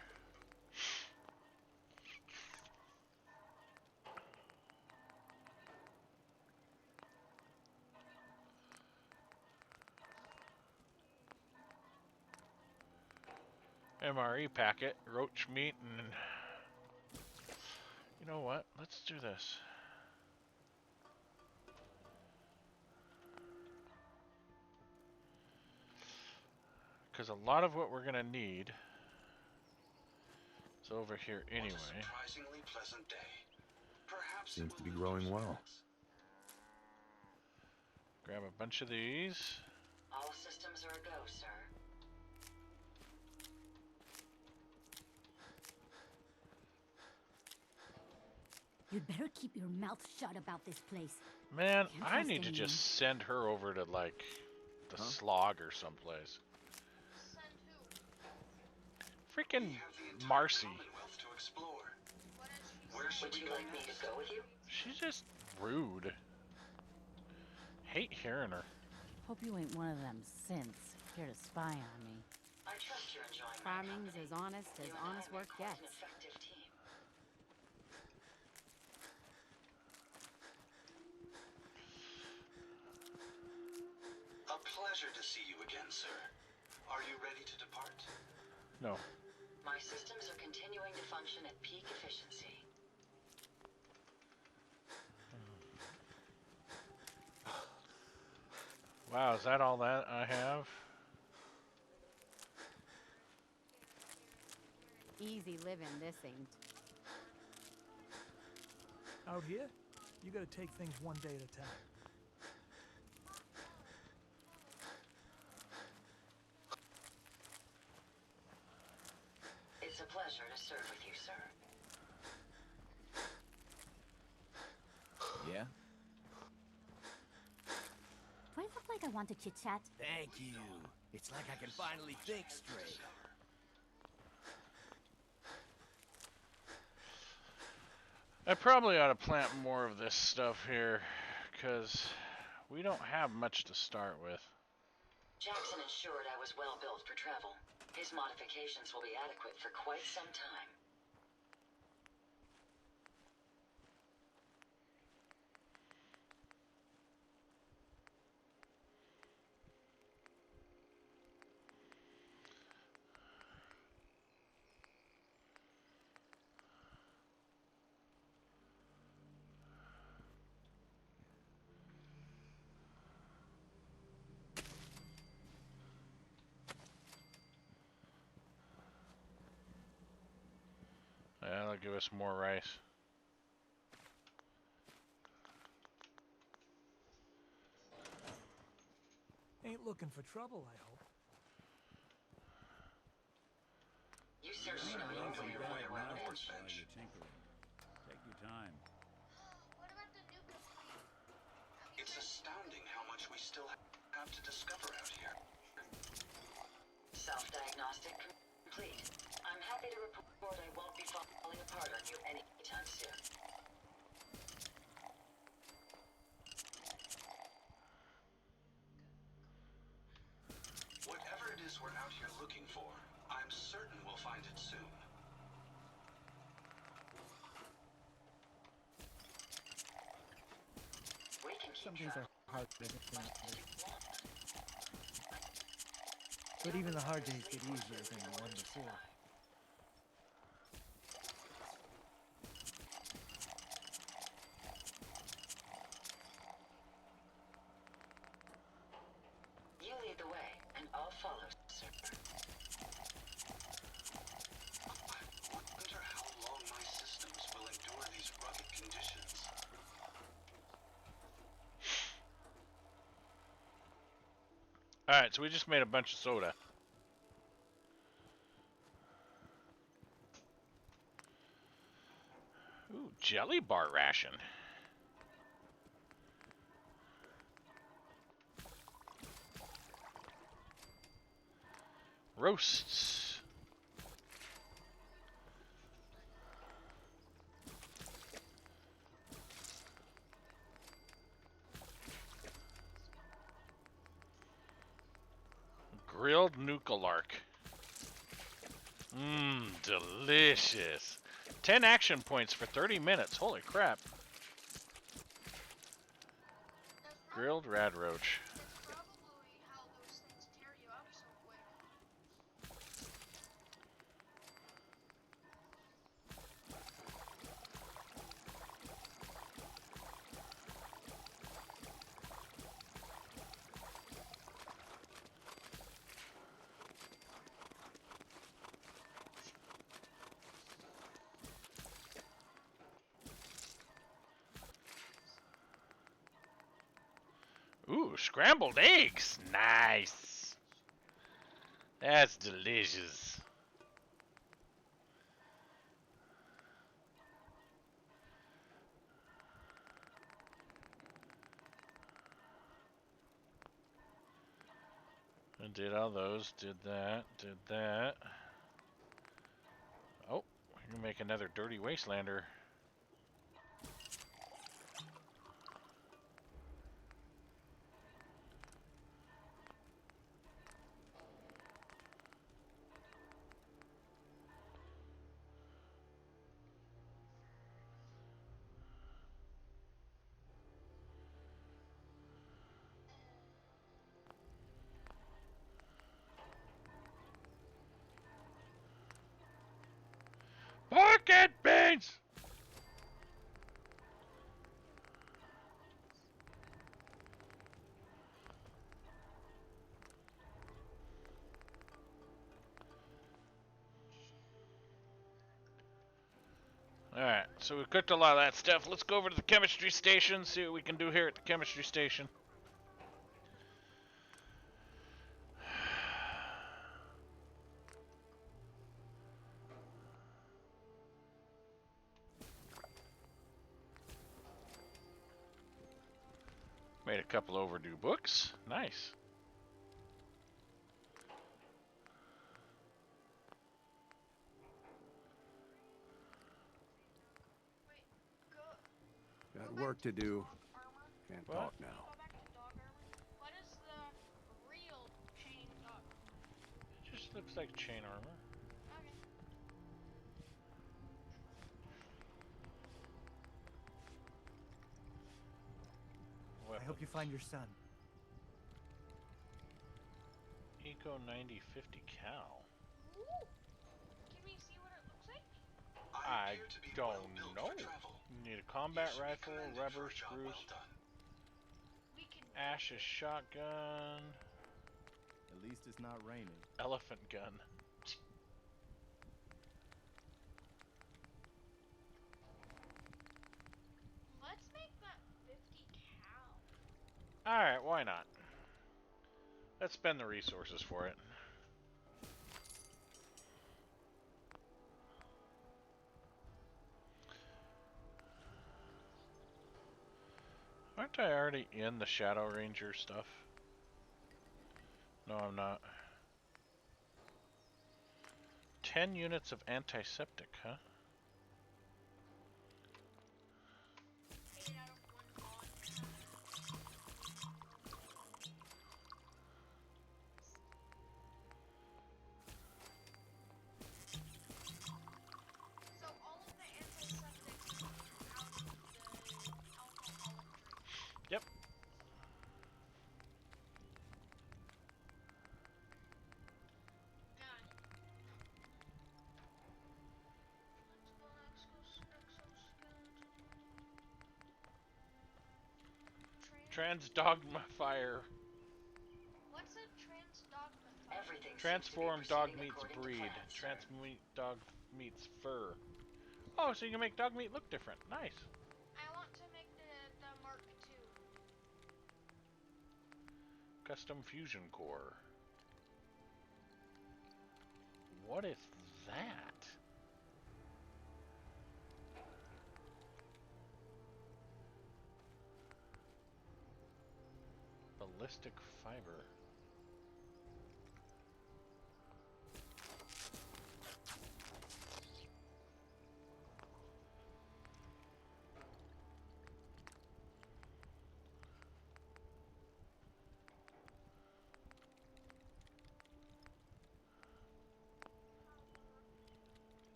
MRE packet, roach meat, and you know what? Let's do this. Because a lot of what we're gonna need is over here What a anyway. surprisingly pleasant day. Perhaps Seems it to will be lift your growing well. spirits. Grab a bunch of these. All systems are a go, sir. You'd better keep your mouth shut about this place. Man, Can't I trust need to anyone. just send her over to, like, the Huh? slog or someplace. Send who? We Freaking have the entire Marcy. Commonwealth to explore. What has she Where said? should we go next? Go with you? She's just rude. Hate hearing her. Hope you ain't one of them synths here to spy on me. I trust you're enjoying Farming's as honest work gets. effective team. A pleasure to see you again, sir. Are you ready to depart? No. My systems are continuing to function at peak efficiency. Wow, is that all that I have? Easy living, this ain't. Out here, you gotta take things one day at a time. It's a pleasure to serve with you, sir. Yeah? Do I look like I want to chit-chat? Thank you. It's like I can finally think straight. I probably ought to plant more of this stuff here, because we don't have much to start with. Jackson ensured I was well built for travel. His modifications will be adequate for quite some time. Yeah, that'll give us more rice. Ain't looking for trouble, I hope. You certainly know you know your way around a bench. You're tinkering. Take your time. What about the new complete? It's astounding how much we still have to discover out here. Self-diagnostic complete. I'm happy to report I won't be falling apart on you anytime soon. Whatever it is we're out here looking for, I'm certain we'll find it soon. We can keep Some things track. are hard to understand. But even the hard days get easier than the one before. You lead the way, and I'll follow, sir. I wonder how long my systems will endure these rugged conditions. Alright, so we just made a bunch of soda. Ooh, jelly bar ration. Roasts. Grilled nukalark. Mmm, delicious. 10 action points for 30 minutes. Holy crap. Grilled rad roach. That's probably how those things tear you up so quick. Ooh, scrambled eggs. Nice. That's delicious. Did all those, did that, did that. Oh, you make another dirty wastelander. Pocket beans! Alright, so we've cooked a lot of that stuff. Let's go over to the chemistry station, see what we can do here at the chemistry station. Made a couple overdue books. Nice. Wait, go. Got work to do. Armor. Can't What? talk now. Go back to dog armor. What is the real chain dog? It just looks like chain armor. Okay. I hope you find your son. Eco 9050 cal. Ooh. Can we see what it looks like? I appear to be don't well-built know. for travel. You need a combat You should be rifle, commended rubber, for a job screws, well done. We can. Ash's shotgun, At least it's not raining. elephant gun. Let's make that 50 cal. Alright, why not? Let's spend the resources for it. Aren't I already in the Shadow Ranger stuff? No, I'm not. 10 units of antiseptic, huh? 8 out of 1 bond. So all of the antiseptics out of the alcoholic drink. Yep. Got it. Let's go exoskeleton. Transdogma fire. What's a transdogma fire? Everything Transform dog meets breed. Transmeat dog meets fur. Oh, so you can make dog meat look different. Nice. I want to make the Mark II. Custom fusion core. What is that? Ballistic fiber.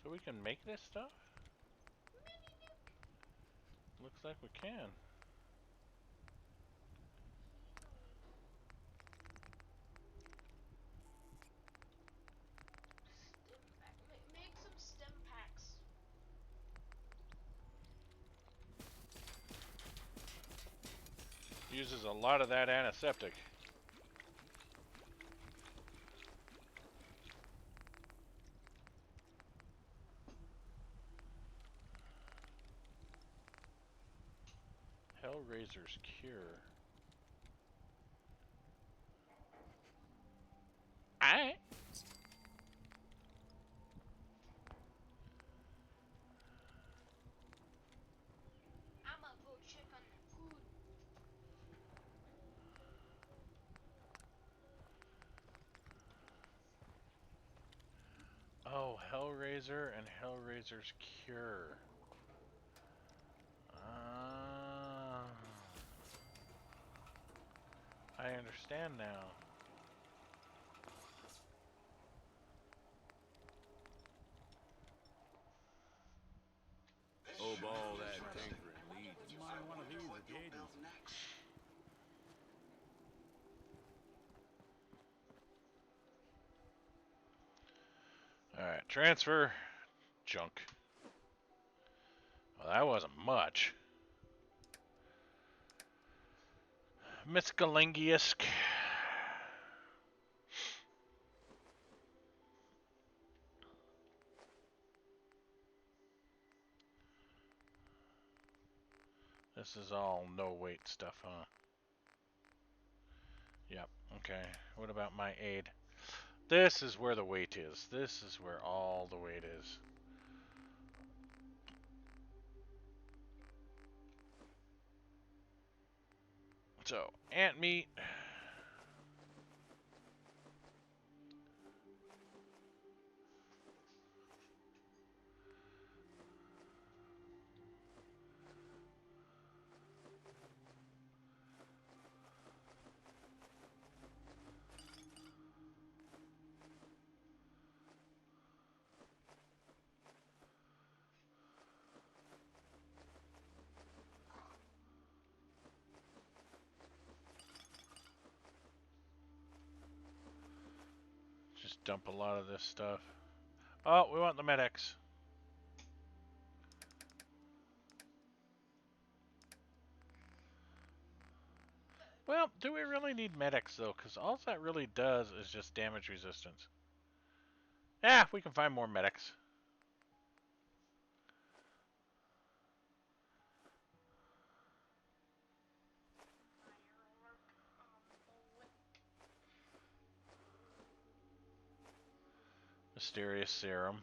So we can make this stuff? Looks like we can. Make some stim packs. Uses a lot of that antiseptic. Hellraiser's Cure. Hellraiser and Hellraiser's Cure. I understand now. This Oh, should ball be that interesting. tinkering leads. So Mind I one of wonder these what you'll occasions. build next. Alright, transfer. Junk. Well, that wasn't much. Miscellaneous. This is all no weight stuff, huh? Yep, okay. What about my aid? This is where the weight is. This is where all the weight is. So, ant meat. Just dump a lot of this stuff. Oh, we want the medics. Well, do we really need medics, though? Because all that really does is just damage resistance. Yeah, we can find more medics. Mysterious serum.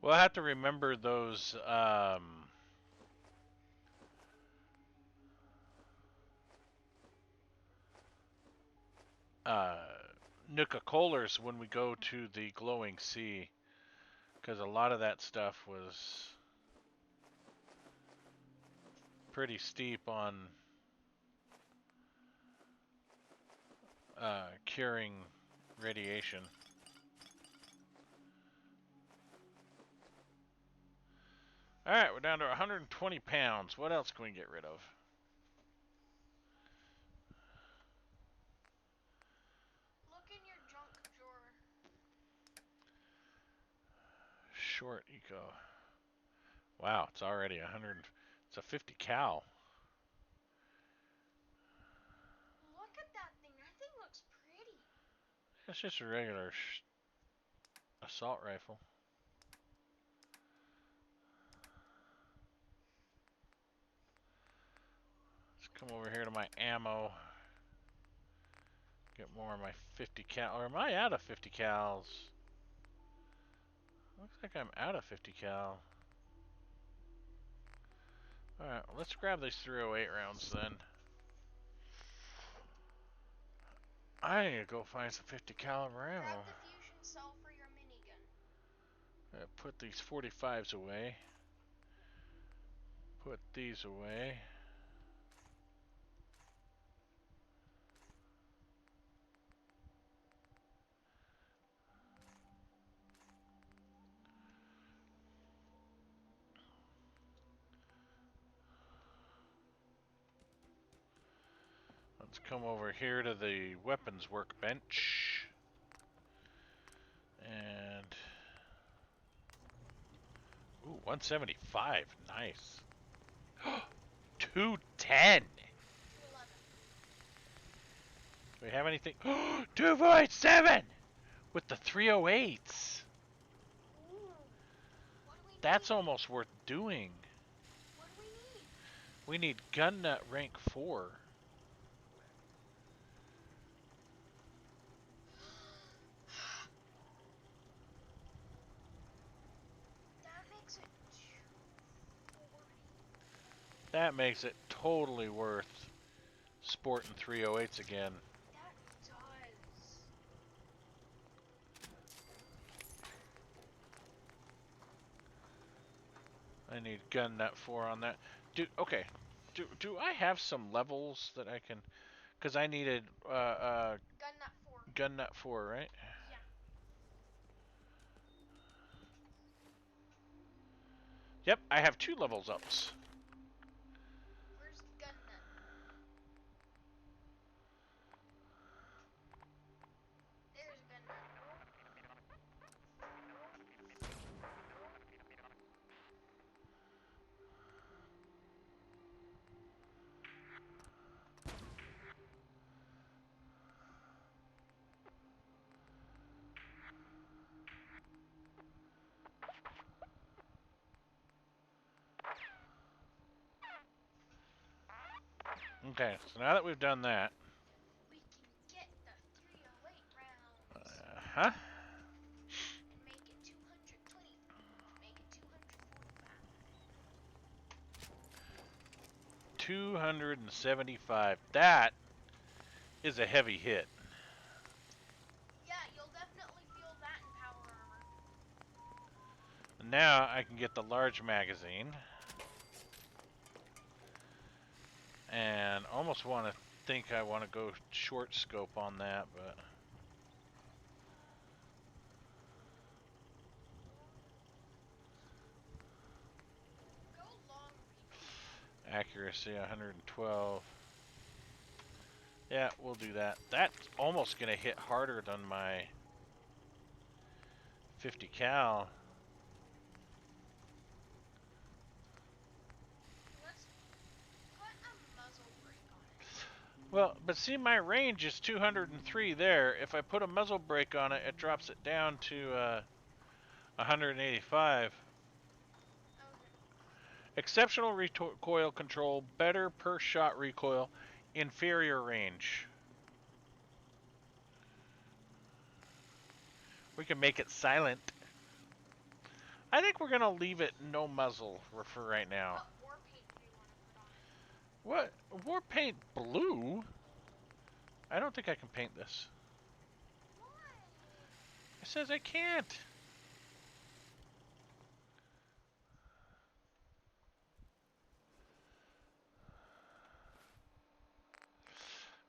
We'll have to remember those, Nuka-Colors when we go to the glowing sea. Because a lot of that stuff was pretty steep on curing radiation. Alright, we're down to 120 pounds. What else can we get rid of? Look in your junk drawer. Short eco. Wow, it's already 100. It's a 50 cal. Look at that thing. That thing looks pretty. It's just a regular assault rifle. Let's come over here to my ammo. Get more of my 50 cal. Or am I out of 50 cals? Looks like I'm out of 50 cal. Alright, well, let's grab these 308 rounds then. I need to go find some 50 caliber ammo. Grab the fusion cell for your minigun. Put these 45s away. Put these away. Let's come over here to the weapons workbench. And... ooh, 175. Nice. 210! 211. Do we have anything? 2.7! With the 308s! Ooh. What do we That's need? almost worth doing. What do we need? We need gun nut rank 4. That That makes it totally worth sporting 308s again. That does. I need gun nut 4 on that. Okay. Do I have some levels that I can? Because I needed Gun nut 4. gun nut 4, right? Yeah. Yep, I have 2 levels ups. Where's gun nut? There's gun nut. Okay, so now that we've done that, We can get the 308 rounds. huh? And make it 220. Make it 245. 275. That is a heavy hit. Yeah, you'll definitely feel that in power armor. Now I can get the large magazine. And almost want to think I want to go short scope on that, but Go long reach. accuracy 112. Yeah, we'll do that. That's almost going to hit harder than my 50 cal. Let's put a muzzle brake on it. Well, but see, my range is 203 there. If I put a muzzle brake on it, it drops it down to 185. Okay. Exceptional recoil control, better per shot recoil, inferior range. We can make it silent. I think we're gonna leave it no muzzle for right now. What war paint do you want to put on it? What? War paint blue? I don't think I can paint this. Why? It says I can't.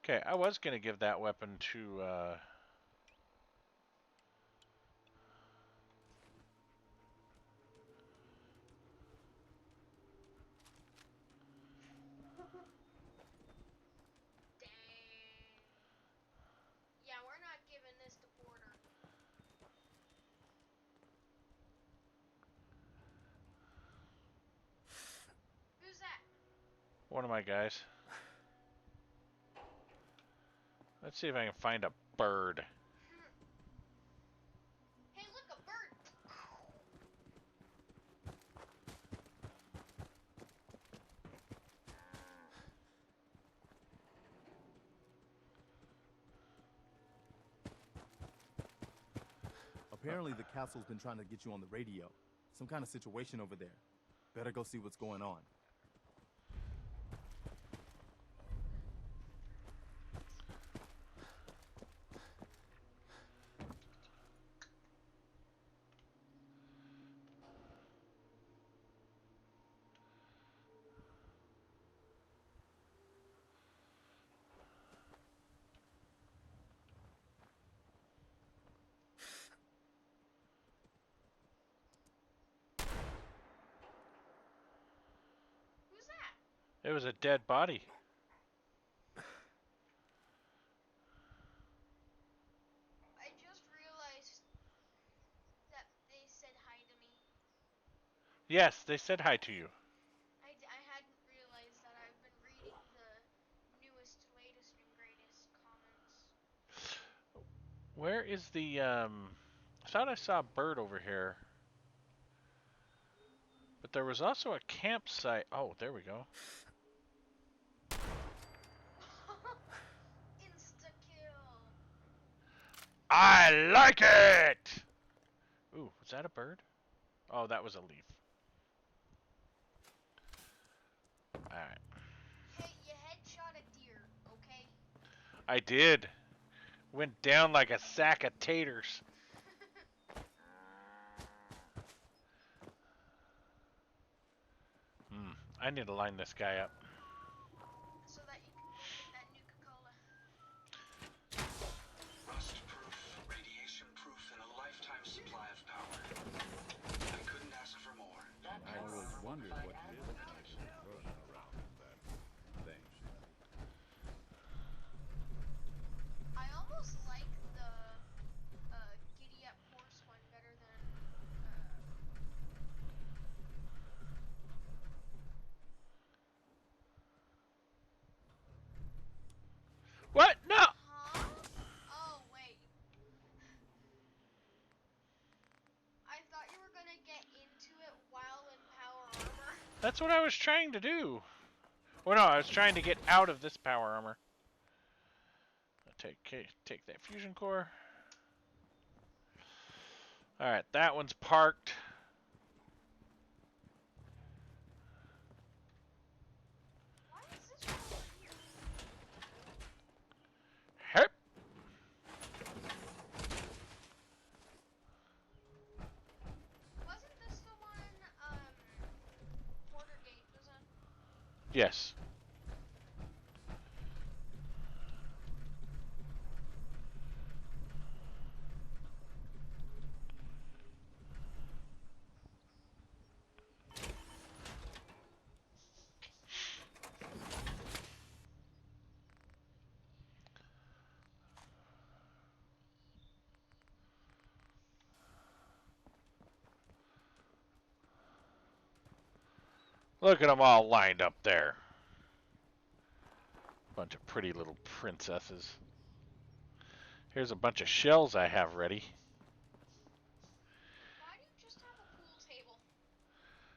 Okay, I was gonna give that weapon to Dang. Yeah, we're not giving this to Porter. Who's that? one of my guys. Let's see if I can find a bird. Hey, look, a bird. Apparently the castle's been trying to get you on the radio. Some kind of situation over there. Better go see what's going on. Who's that? It was a dead body. I just realized that they said hi to me. Yes, they said hi to you. I hadn't realized that I've been reading the newest, latest, and greatest comments. Where is the I thought I saw a bird over here. But there was also a campsite. Oh, there we go. Insta-kill. I like it! Ooh, was that a bird? Oh, that was a leaf. Alright. Hey, you headshot a deer, okay? I did. Went down like a sack of taters. I need to line this guy up. So that you can go get that Nuka-Cola. Rust-proof, radiation-proof, and a lifetime supply of power. I couldn't ask for more. I always wondered what it is like to run around that thing. I almost like the Giddy Up Horse one better than What? No! huh? Oh, wait. I thought you were gonna get into it while in power armor. That's what I was trying to do. Well, no, I was trying to get out of this power armor. Take that fusion core. Alright, that one's parked. Why is this one over here? Herp. Wasn't this the one Porter Gate was in? Yes. Look at them all lined up there. Bunch of pretty little princesses. Here's a bunch of shells I have ready. Why do you just have a pool table?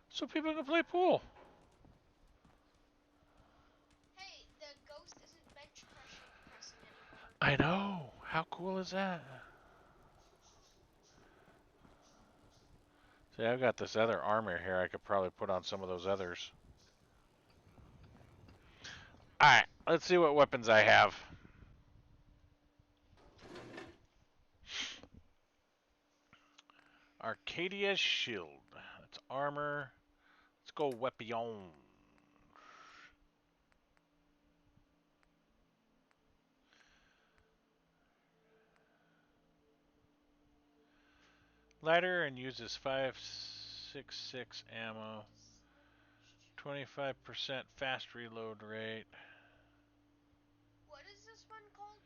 So people can play pool. Hey, the ghost isn't bench pressing anymore. I know. How cool is that? See, I've got this other armor here. I could probably put on some of those others. Alright, let's see what weapons I have. Arcadia's shield. That's armor. Let's go weapon. Lighter and uses 5.66 ammo. 25% fast reload rate. What is this one called?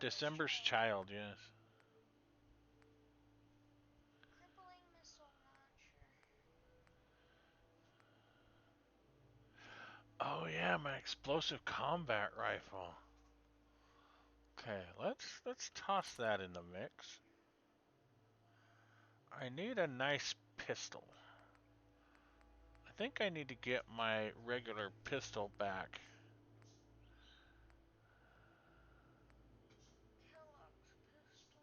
December's Child, yes. Crippling missile launcher. Oh yeah, my explosive combat rifle. Okay, let's toss that in the mix. I need a nice pistol. I think I need to get my regular pistol back. Kellogg's pistol.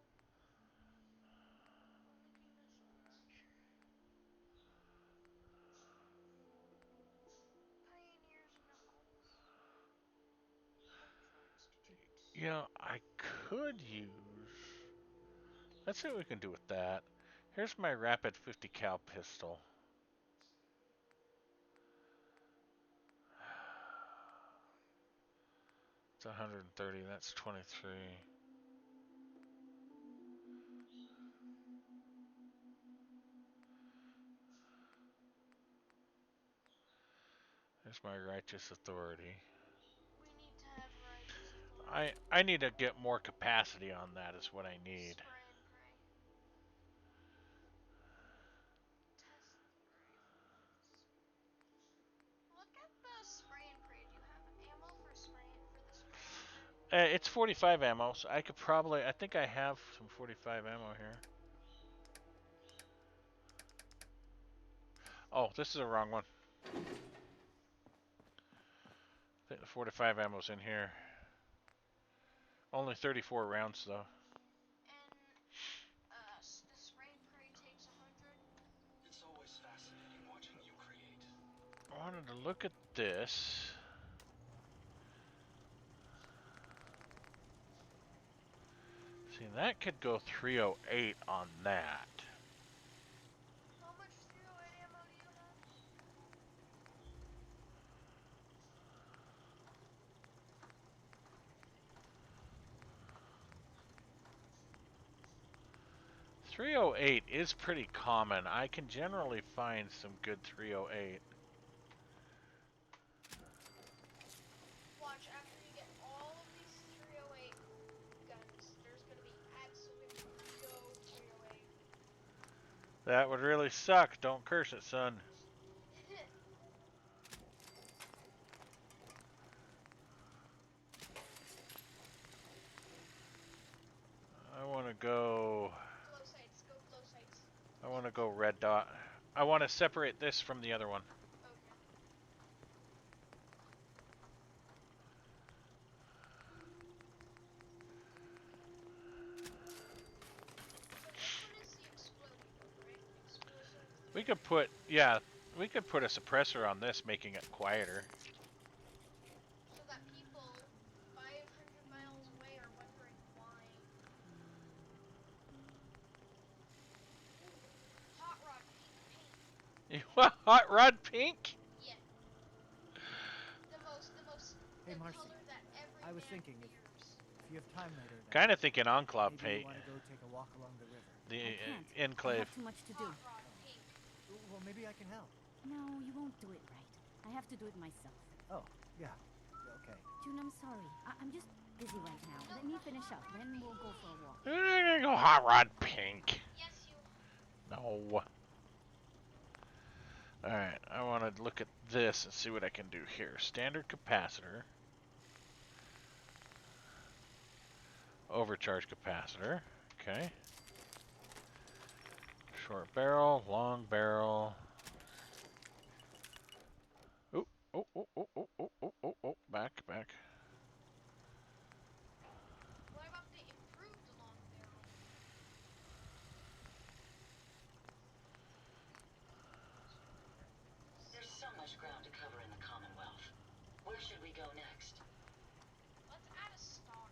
Leaky missile launcher. Pioneer's knuckles. Ultra Institute. You know, I could use... Let's see what we can do with that. Here's my rapid 50 cal pistol. It's 130, that's 23. There's my righteous authority. We need to have righteous authority. I need to get more capacity on that is what I need. Spray and pray. Test the rifles. Look at the spray and pray. Do you have ammo for the spray and pray? It's 45 ammo, so I could probably... I think I have some 45 ammo here. Oh, this is the wrong one. I think the 45 ammo's in here. Only 34 rounds, though. And the spray and pray takes 100. It's always fascinating watching you create. wanted to look at this. See, that could go 308 on that. How much 308 ammo do you have? 308 is pretty common. I can generally find some good 308. Watch, after you get all of these 308 guns, there's gonna be absolutely no 308. That would really suck. Don't curse it, son. I want to go... Glow sights, go glow sights. I want to go red dot. I want to separate this from the other one. Okay. So this one is the exploding one, right? Explosive. We could put, yeah, we could put a suppressor on this, making it quieter. So that people 500 miles away are wondering why. Ooh, hot rod pink paint. You want hot rod pink? Yeah. Hey, The Marcy, color that every I was man thinking fears. if you have time later, Kind of thinking enclave maybe paint. you want to go take a walk along the river. The I can't. I enclave. have too much to do. Hot rod pink. Well, maybe I can help. No, you won't do it right. I have to do it myself. Oh, yeah. Okay. June, I'm sorry. I'm just busy right now. Let me finish up, then we'll go for a walk. I'm gonna go hot rod pink. Yes, you. No. Alright, I want to look at this and see what I can do here. Standard capacitor. Overcharge capacitor. Okay. Short barrel, long barrel. Oh, oh, oh, oh, oh, oh, oh, oh, oh, back. What about the improved long barrel? There's so much ground to cover in the Commonwealth. Where should we go next? Let's add a stock.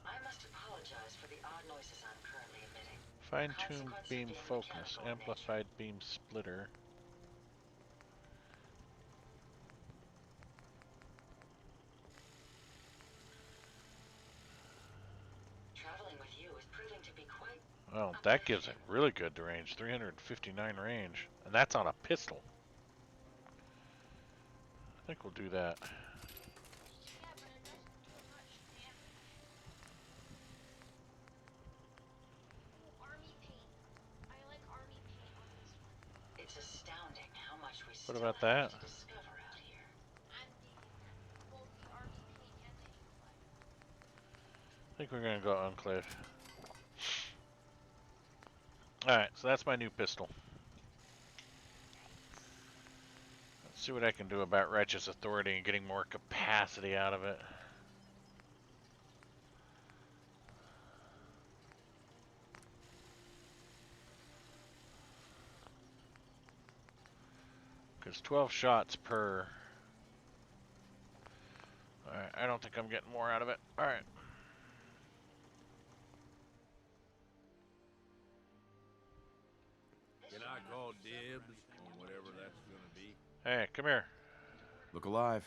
I must apologize for the odd noises I'm currently emitting. Fine-tuned beam focus. Amplified beam splitter. Traveling with you is proving to be quite... Well, that gives it really good range. 359 range. And that's on a pistol. I think we'll do that. Yeah, but it doesn't do much damage. Ooh, army paint. I like army paint on this one. It's astounding how much we What still about have that? to discover out here. And both the army paint and the enclave. I think we're gonna go enclave. Alright, so that's my new pistol. Let's see what I can do about Righteous Authority and getting more capacity out of it. Because 12 shots per... Alright, I don't think I'm getting more out of it. Alright. Can I call dibs on whatever that's gonna be? Hey, come here. Look alive.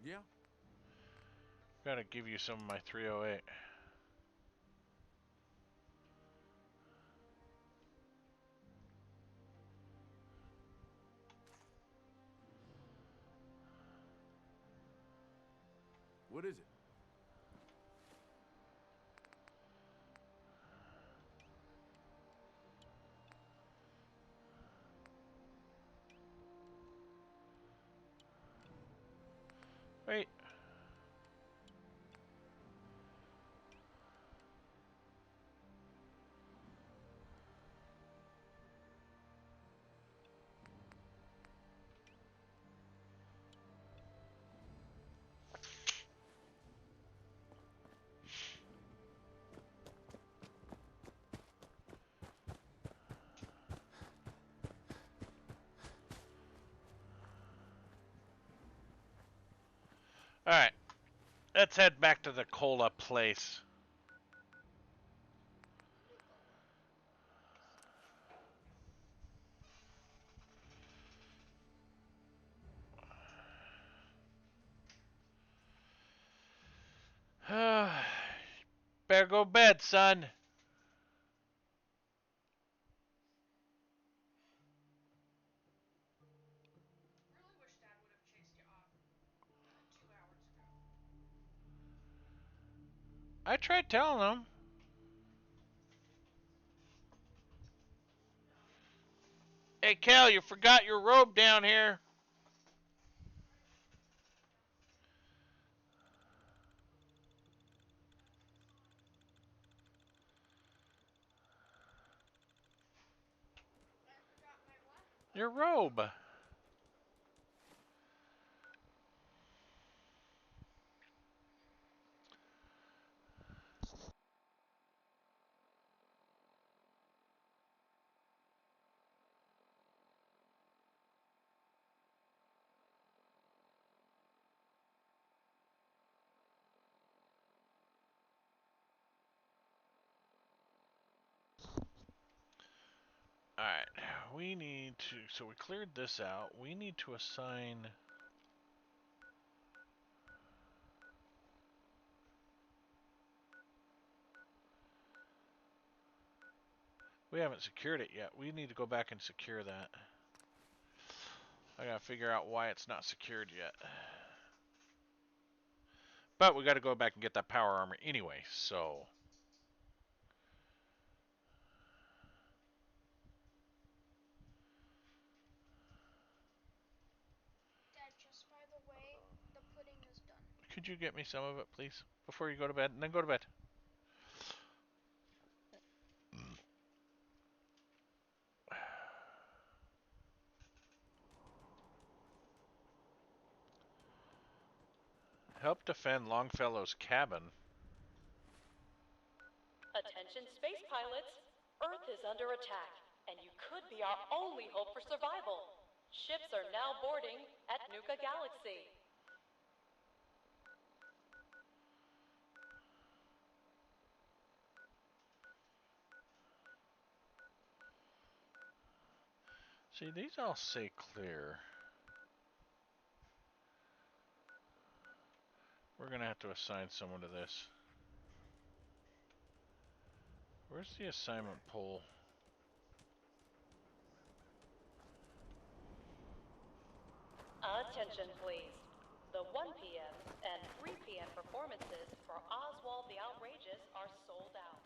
Yeah. Gotta give you some of my 308. What is it? Wait. Alright, let's head back to the cola place. Better go to bed, son. Really wish Dad would have chased you off 2 hours ago. I tried telling him. Hey, Cal, you forgot your robe down here. I forgot my what? Your robe. Alright, we need to... So we cleared this out. We need to assign... We haven't secured it yet. We need to go back and secure that. I gotta figure out why it's not secured yet. But we gotta go back and get that power armor anyway, so... Dad, just by the way, the pudding is done. Could you get me some of it, please? Before you go to bed, and then go to bed. Help defend Longfellow's cabin. Attention space pilots. Earth is under attack, and you could be our only hope for survival. Ships are now boarding at Nuka Galaxy. See, these all say clear. We're gonna have to assign someone to this. Where's the assignment pool? Attention, please. The 1 p.m. and 3 p.m. performances for Oswald the Outrageous are sold out.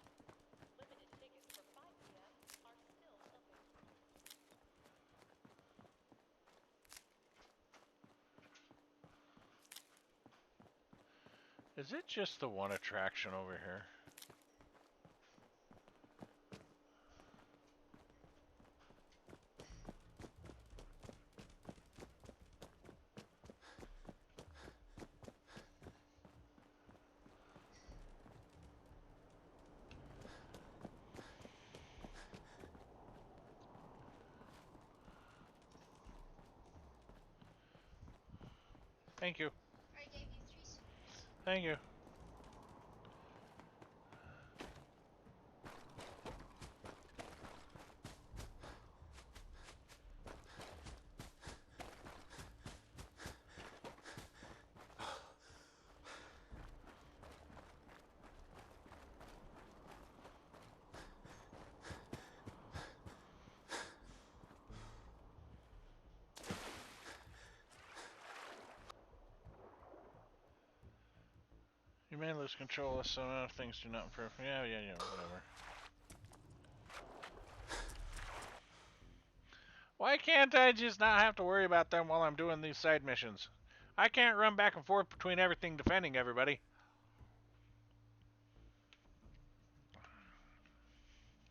Limited tickets for 5 p.m. are still available. Is it just the one attraction over here? Thank you. I gave you 3 sugars. Thank you. You may lose control if some things do not improve. Yeah, whatever. Why can't I just not have to worry about them while I'm doing these side missions? I can't run back and forth between everything defending everybody.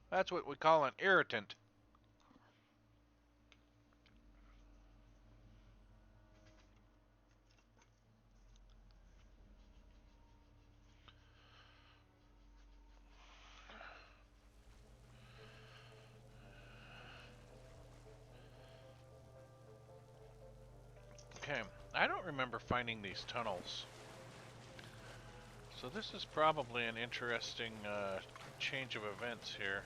That's what we call an irritant. Okay, I don't remember finding these tunnels. So this is probably an interesting change of events here.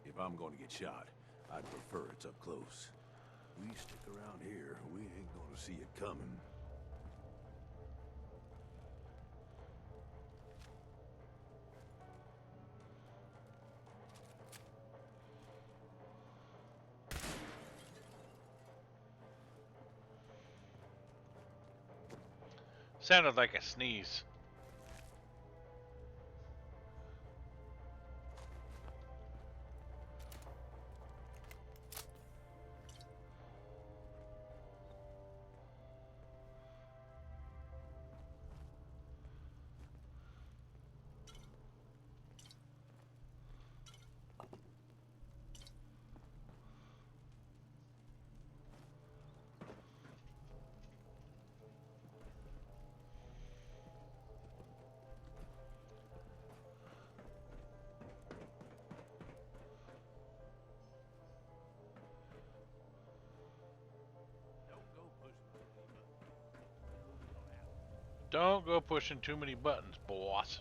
If I'm gonna get shot, I'd prefer it's up close. We stick around here, we ain't gonna see it coming. Sounded like a sneeze. Don't go pushing too many buttons, boss.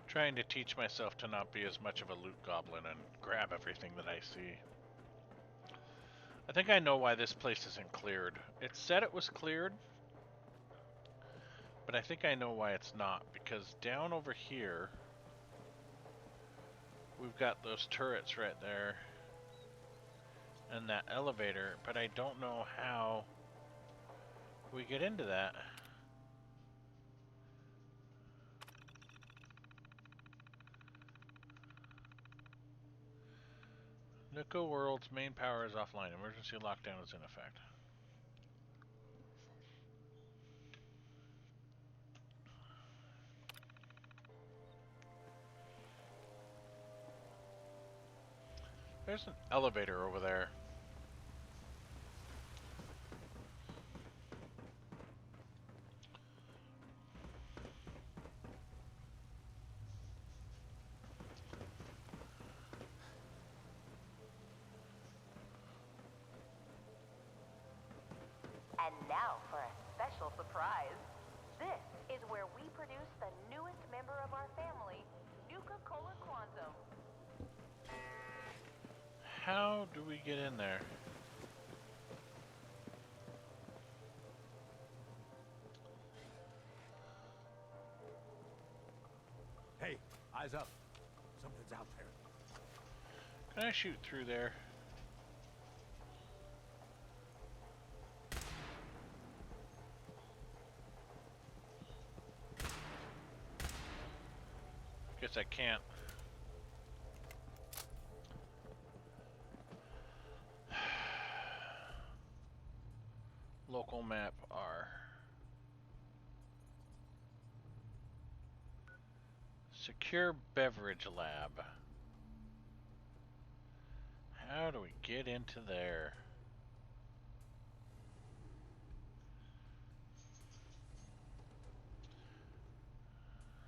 Trying to teach myself to not be as much of a loot goblin and grab everything that I see. I think I know why this place isn't cleared. It said it was cleared, but I think I know why it's not, because down over here we've got those turrets right there and that elevator, but I don't know how we get into that. Nuka World's main power is offline. Emergency lockdown is in effect. There's an elevator over there. And now for a special surprise. This is where we produce the newest member of our family, Nuka-Cola Quantum. How do we get in there? Hey, eyes up. Something's out there. Can I shoot through there? Guess I can't. Local map R. Secure beverage lab. How do we get into there?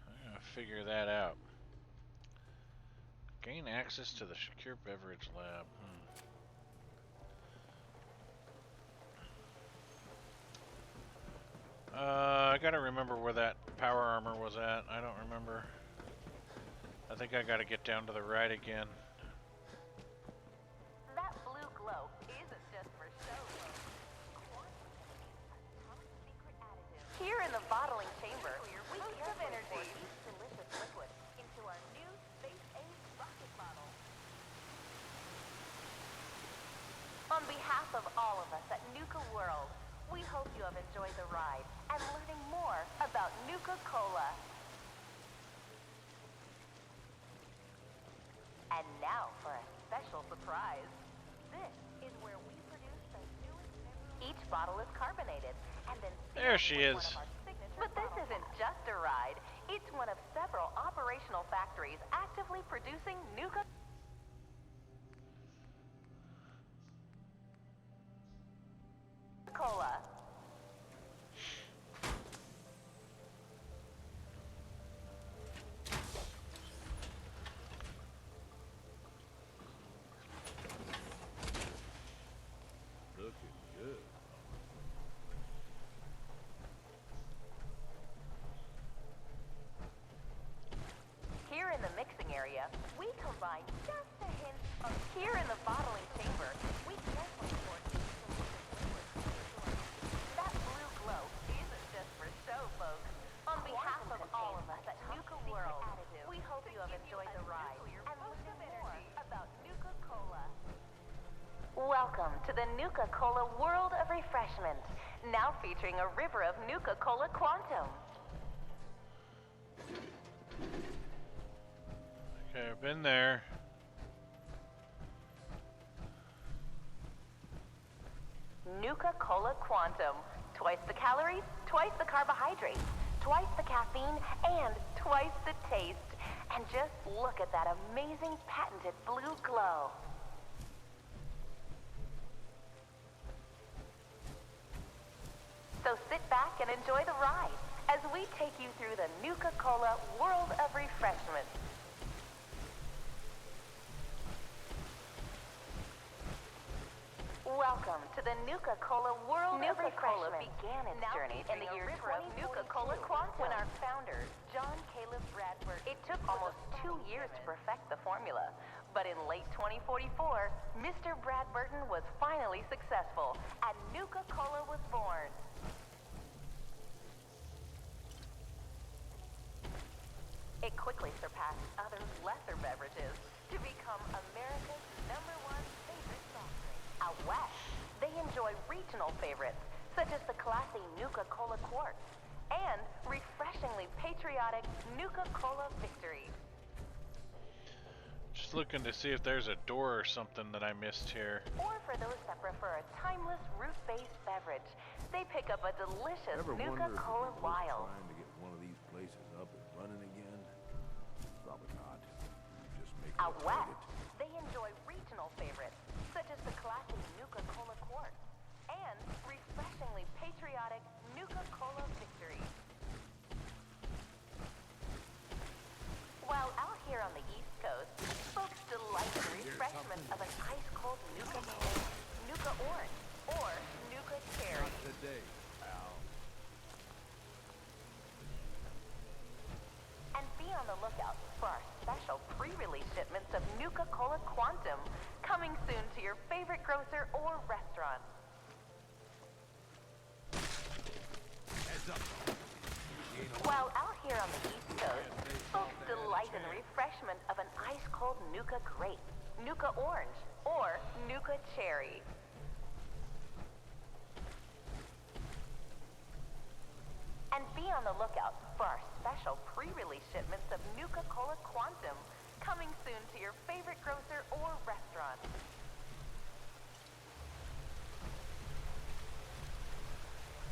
I'm gonna figure that out. Gain access to the secure beverage lab. I gotta remember where that power armor was at. I don't remember. I think I gotta get down to the right again. That blue glow isn't just for show, though. Secret additive. Here in the bottling chamber, we carefully pour each delicious liquid into our new space-age rocket bottle. On behalf of all of us at Nuka World, we hope you have enjoyed the ride and learning more about Nuka-Cola. special surprise. This is where we produce the newest member. Each bottle is carbonated and then There she with is. one of our signature. But this isn't just a ride. It's one of several operational factories actively producing Nuka Cola. Looking good. Here in the mixing area, we combine just a hint of here in the bottling chamber. We carefully pour each delicious liquid. That blue glow isn't just for show, folks. On behalf of all of us at Nuka World, we hope you have enjoyed the ride and learned more about Nuka Cola. Welcome to the Nuka Cola World of Refreshment, now featuring a river of Nuka Cola Quantum. Okay, I've been there. Nuka Cola Quantum. Twice the calories, twice the carbohydrates, twice the caffeine, and twice the taste. And just look at that amazing patented blue glow. So sit back and enjoy the ride as we take you through the Nuka Cola World of Refreshment. Welcome to the Nuka Cola World of Refreshment. Nuka Cola began its journey in the year of Nuka Cola Quantum when our founder, John Caleb Bradford. It took almost 2 years to perfect the formula, but in late 2044, Mr. Bradburton was finally successful, and Nuka Cola was born. It quickly surpassed other lesser beverages to become America's #1 favorite soft drink. Out west, they enjoy regional favorites, such as the classy Nuka Cola Quartz and refreshingly patriotic Nuka Cola Victory. Just looking to see if there's a door or something that I missed here. Or for those that prefer a timeless root-based beverage, they pick up a delicious Ever Nuka wonder if Cola it was Wild. trying to get one of these places up and running again? Probably not. Just make it Out west, updated. they enjoy regional favorites, such as the classic Nuka Cola Quartz and refreshingly patriotic Nuka Cola Victory. While out here on the East Coast, folks delight in refreshment of an ice-cold Nuka Cola, Nuka Orange, or Nuka Cherry. Not today, pal. And be on the lookout for our special pre-release shipments of Nuka Cola Quantum, coming soon to your favorite grocer or restaurant. Heads up. While out here on the East Coast, folks delight in the refreshment of an ice-cold Nuka Grape, Nuka Orange, or Nuka Cherry. And be on the lookout for our special pre-release shipments of Nuka Cola Quantum, coming soon to your favorite grocer or restaurant.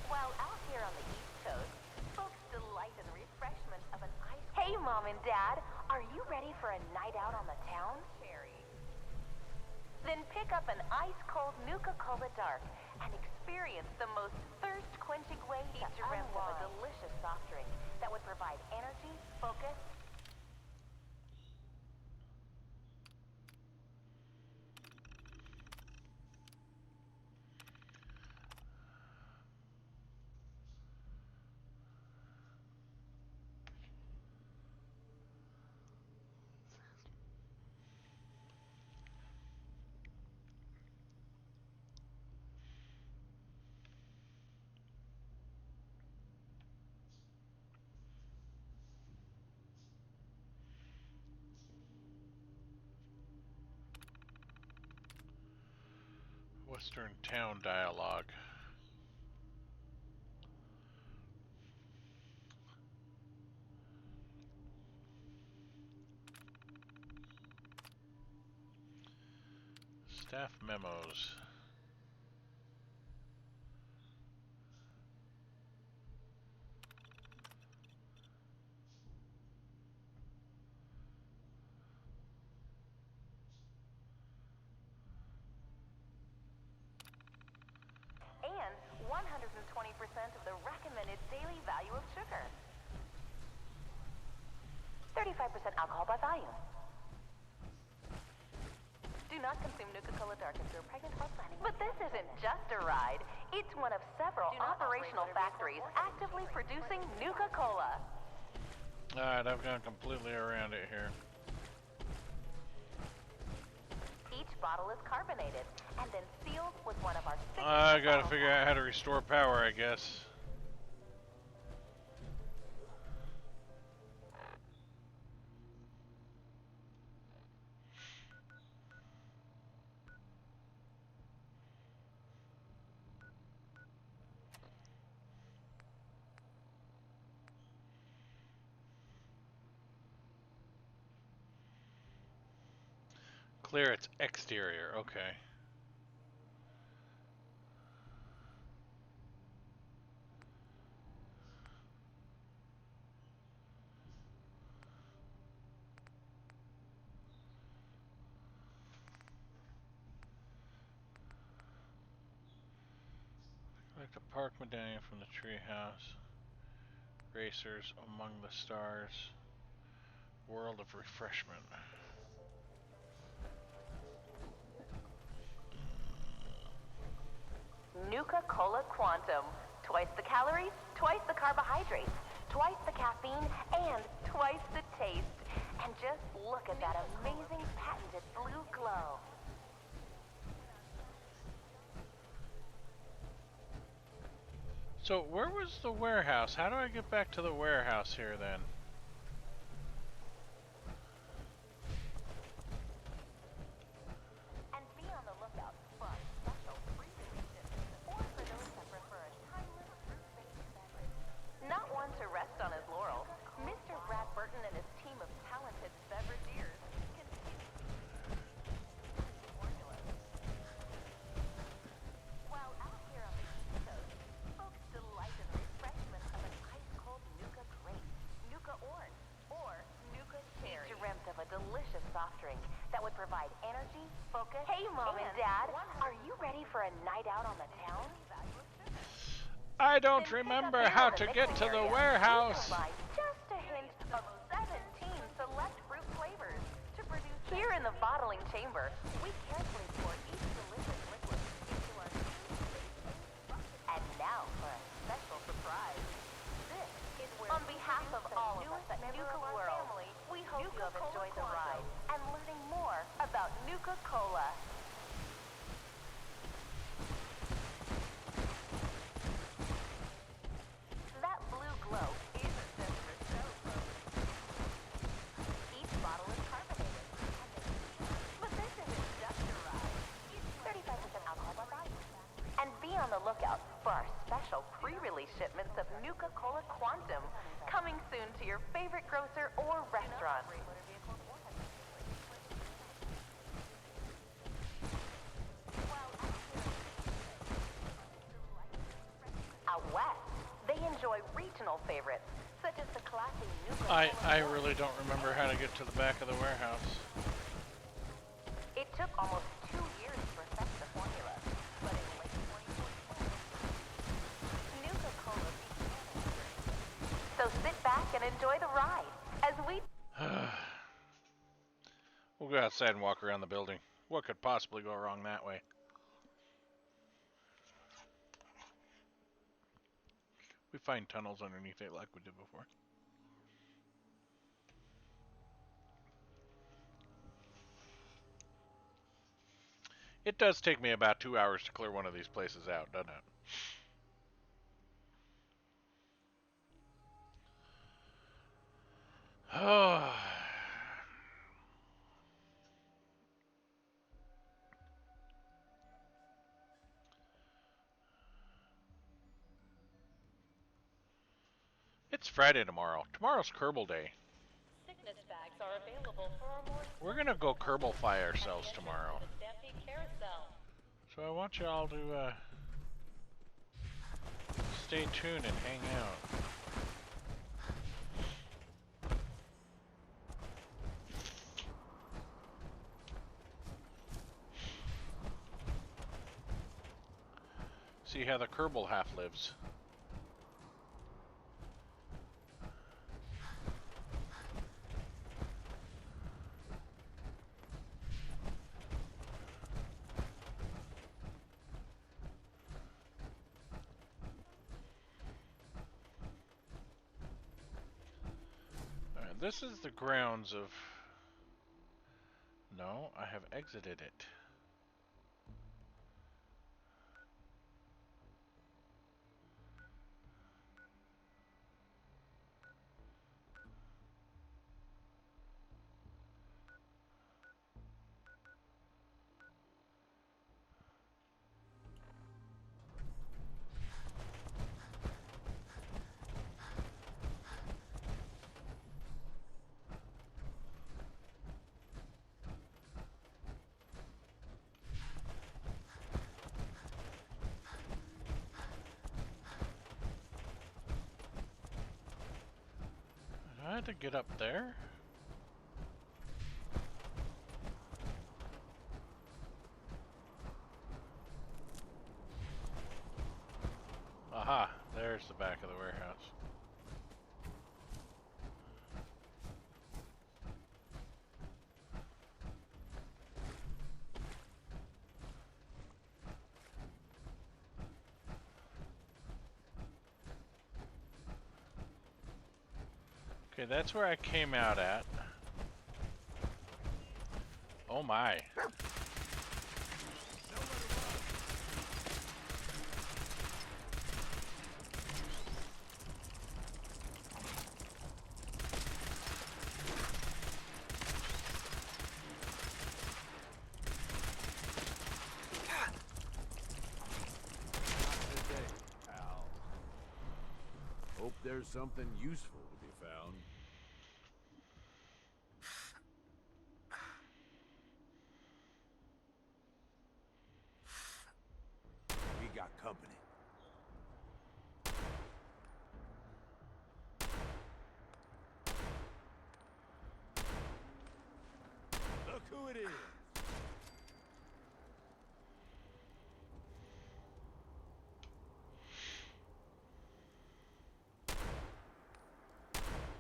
While out here on the East Coast, folks delight in the refreshment of an ice. Hey, Mom and Dad, are you ready for a night out on the town? Cherry. Then pick up an ice-cold Nuka Cola Dark and experience the most thirst-quenching way to unwind a delicious soft drink that would provide energy, focus, Western Town Dialogue. Staff memos. And 120% of the recommended daily value of sugar. 35% alcohol by volume. Do not consume Nuka-Cola Dark if you're pregnant or planning. But this isn't just a ride. It's one of several operational factories actively producing Nuka-Cola. Alright, I've gone completely around it here. Each bottle is carbonated and then sealed with one of our signature I gotta bottle figure out how to restore power, I guess. Clear its exterior, okay. Collect a park medallion from the treehouse. Racers among the stars. World of refreshment. Nuka-Cola Quantum. Twice the calories, twice the carbohydrates, twice the caffeine, and twice the taste. And just look at that amazing patented blue glow. So, where was the warehouse? How do I get back to the warehouse here then? And be on the lookout for our special pre-releases, or for those that prefer a timeless fruit-based beverage. Not one to rest on his laurels, Mr. Brad Burton and his team of talented beverageers continue formulas. While out here on the East Coast, folks delight in the refreshment of an ice-cold Nuka Grape, Nuka Orange, or Nuka Cherry. Dreamt of a delicious soft drink that would provide energy, focus. Hey, Mom and Dad, are you ready for a night out on the town? I don't remember how to get to the warehouse. Just a hint of 17 select fruit flavors to produce. Here in the bottling chamber, we carefully pour each delicious liquid into our and now for a special surprise. This is where on behalf of all of us at Nuka World, we hope you have enjoyed the ride and learning more about Nuka-Cola. That blue glow isn't just for show, folks. Each bottle is carbonated. But this isn't just a ride. It's 35% alcohol by volume. And be on the lookout for our special pre-release shipments of Nuka-Cola Quantum, coming soon to your favorite grocer or restaurant. Out west, they enjoy regional favorites, such as the classic Nuka-Cola. I really don't remember how to get to the back of the warehouse. It took almost 2 years to perfect the formula, but in late 2014, Nuka-Cola began. So sit back and enjoy the ride as we. We'll go outside and walk around the building. What could possibly go wrong that way? We find tunnels underneath it like we did before. It does take me about 2 hours to clear one of these places out, doesn't it? Oh. It's Friday tomorrow. Tomorrow's Kerbal Day. sickness bags are available for our more We're gonna go Kerbalify at the ourselves entrance tomorrow. to the Stampede Carousel. So I want y'all to stay tuned and hang out. See how the Kerbal half lives. Alright, this is the grounds of... No, I have exited it. I had to get up there. Aha, there's the back of the warehouse. Okay, that's where I came out at. Oh my. Hope there's something useful to be found. We got company. Look who it is.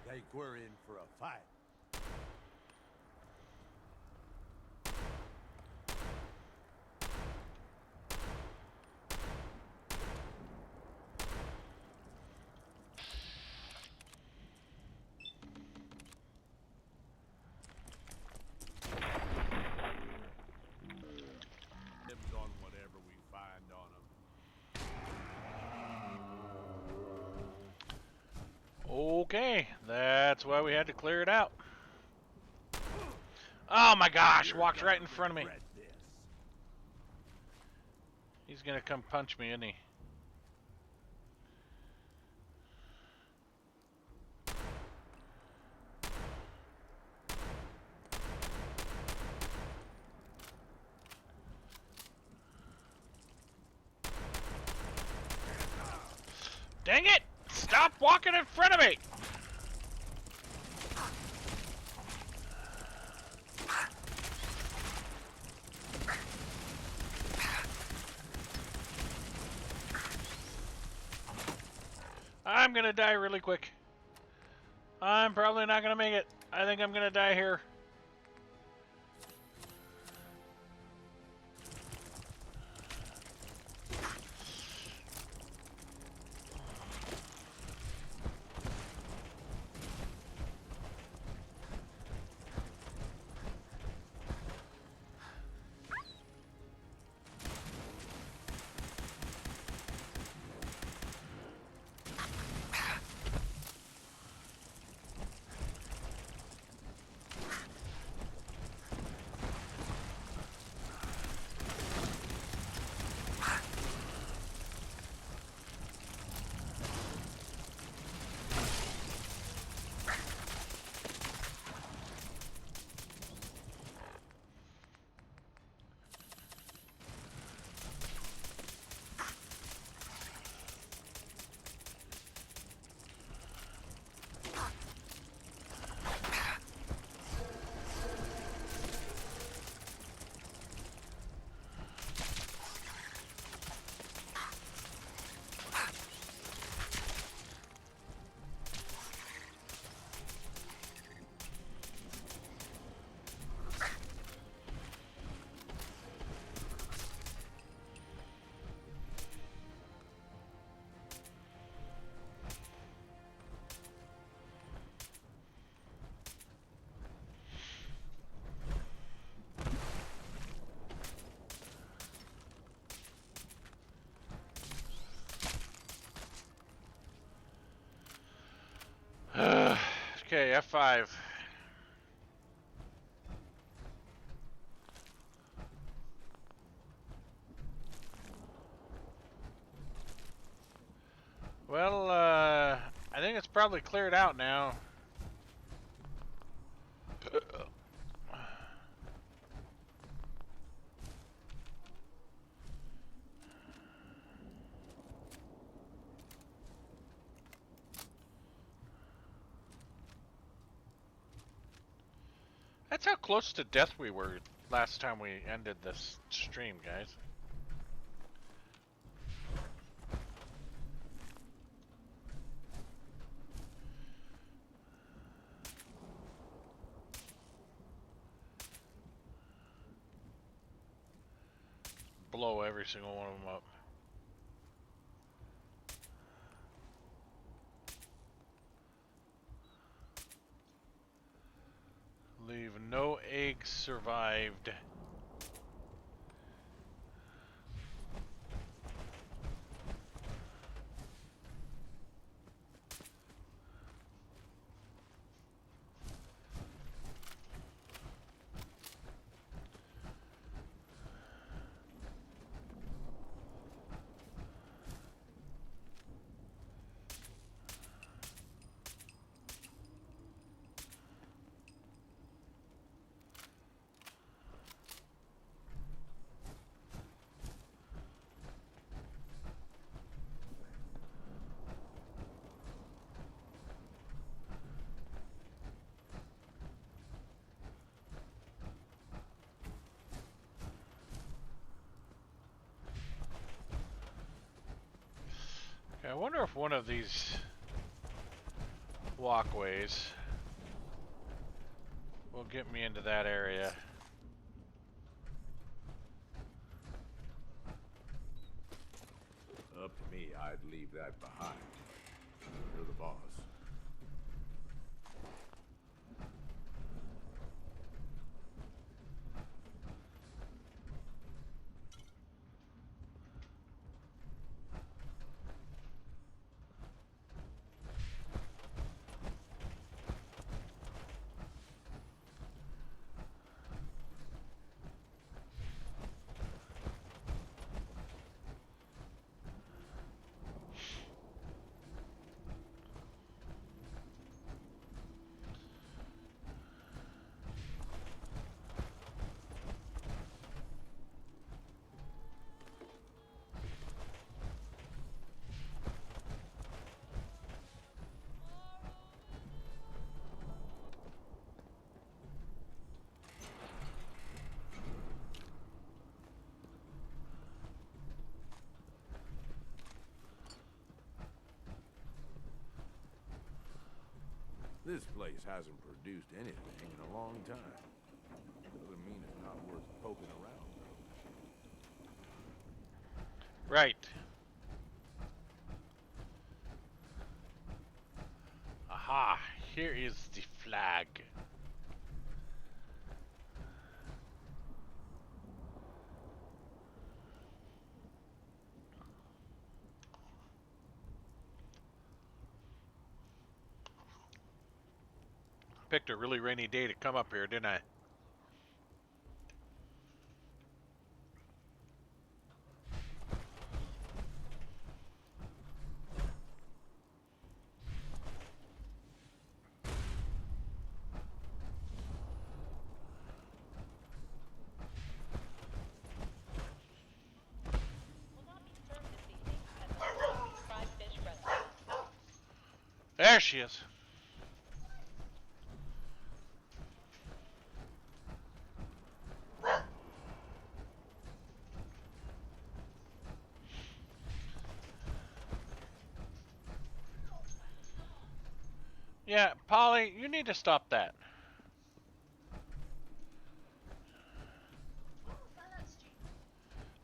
Think we're in for a fight. Dibs on whatever we find on them. Okay, that's why we had to clear it out. Oh my gosh, walked right in front of me. He's gonna come punch me, isn't he? Dang it! Stop walking in front of me! I'm gonna die really quick. I'm probably not gonna make it. I think I'm gonna die here. Ep45. Well, I think it's probably cleared out now. That's how close to death we were last time we ended this stream, guys. Blow every single one of them up. Leave no eggs survived. Okay, I wonder if one of these walkways will get me into that area. Up to me, I'd leave that behind. You're the boss. This place hasn't produced anything in a long time. Doesn't mean it's not worth poking around, though. Right. Aha, here is the flag. Picked a really rainy day to come up here, didn't I? There she is. Yeah, Polly, you need to stop that.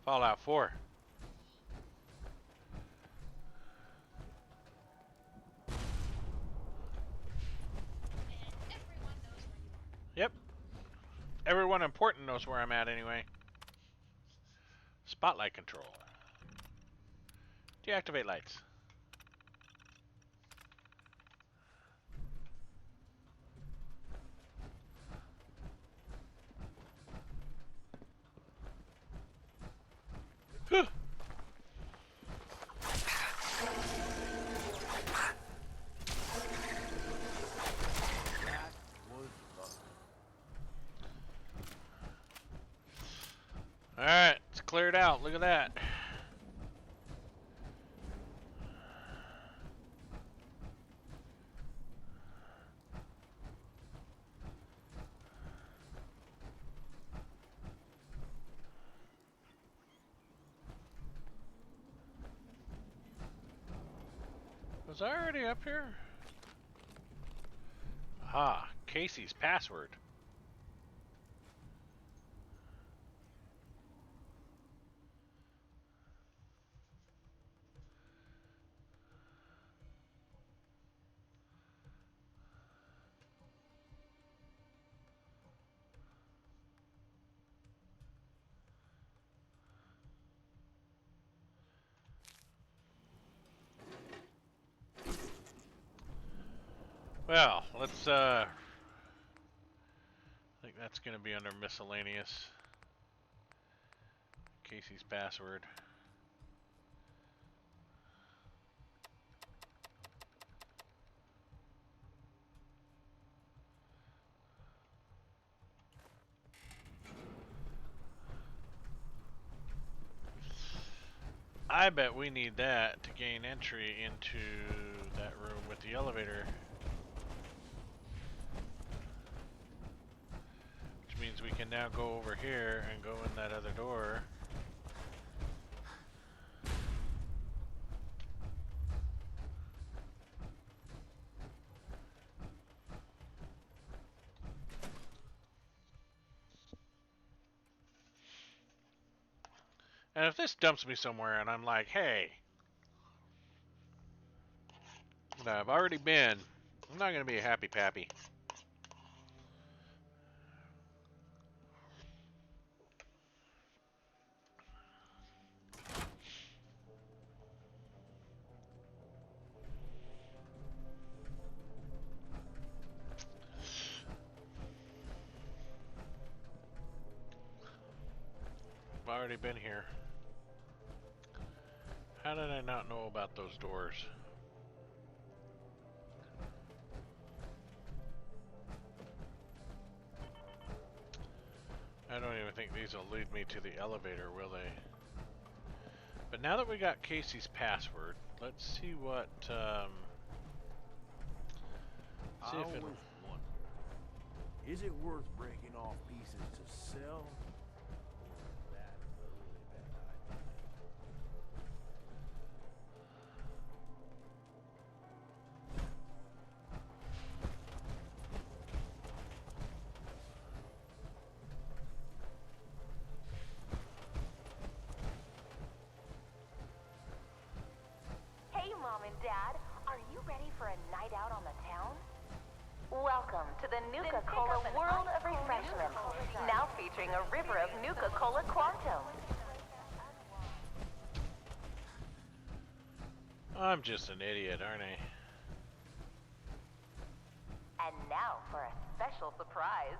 Fallout 4. Yep. Everyone important knows where I'm at anyway. Spotlight control. Deactivate lights. out. Look at that. Was I already up here? Ah, Casey's password. Well, let's I think that's gonna be under miscellaneous. Casey's password. I bet we need that to gain entry into that room with the elevator. Which means we can now go over here and go in that other door. And if this dumps me somewhere and I'm like, hey, I've already been, I'm not going to be a happy pappy. I've already been here. How did I not know about those doors? I don't even think these will lead me to the elevator, will they? But now that we got Casey's password, let's see what, see I if always it'll... wonder, is it worth breaking off pieces to sell? Or is that a really bad idea? Hey, Mom and Dad, are you ready for a night out on the town? Welcome to the Nuka-Cola World of Refreshment, now featuring a river of Nuka-Cola Quantum. I'm just an idiot, aren't I? And now for a special surprise.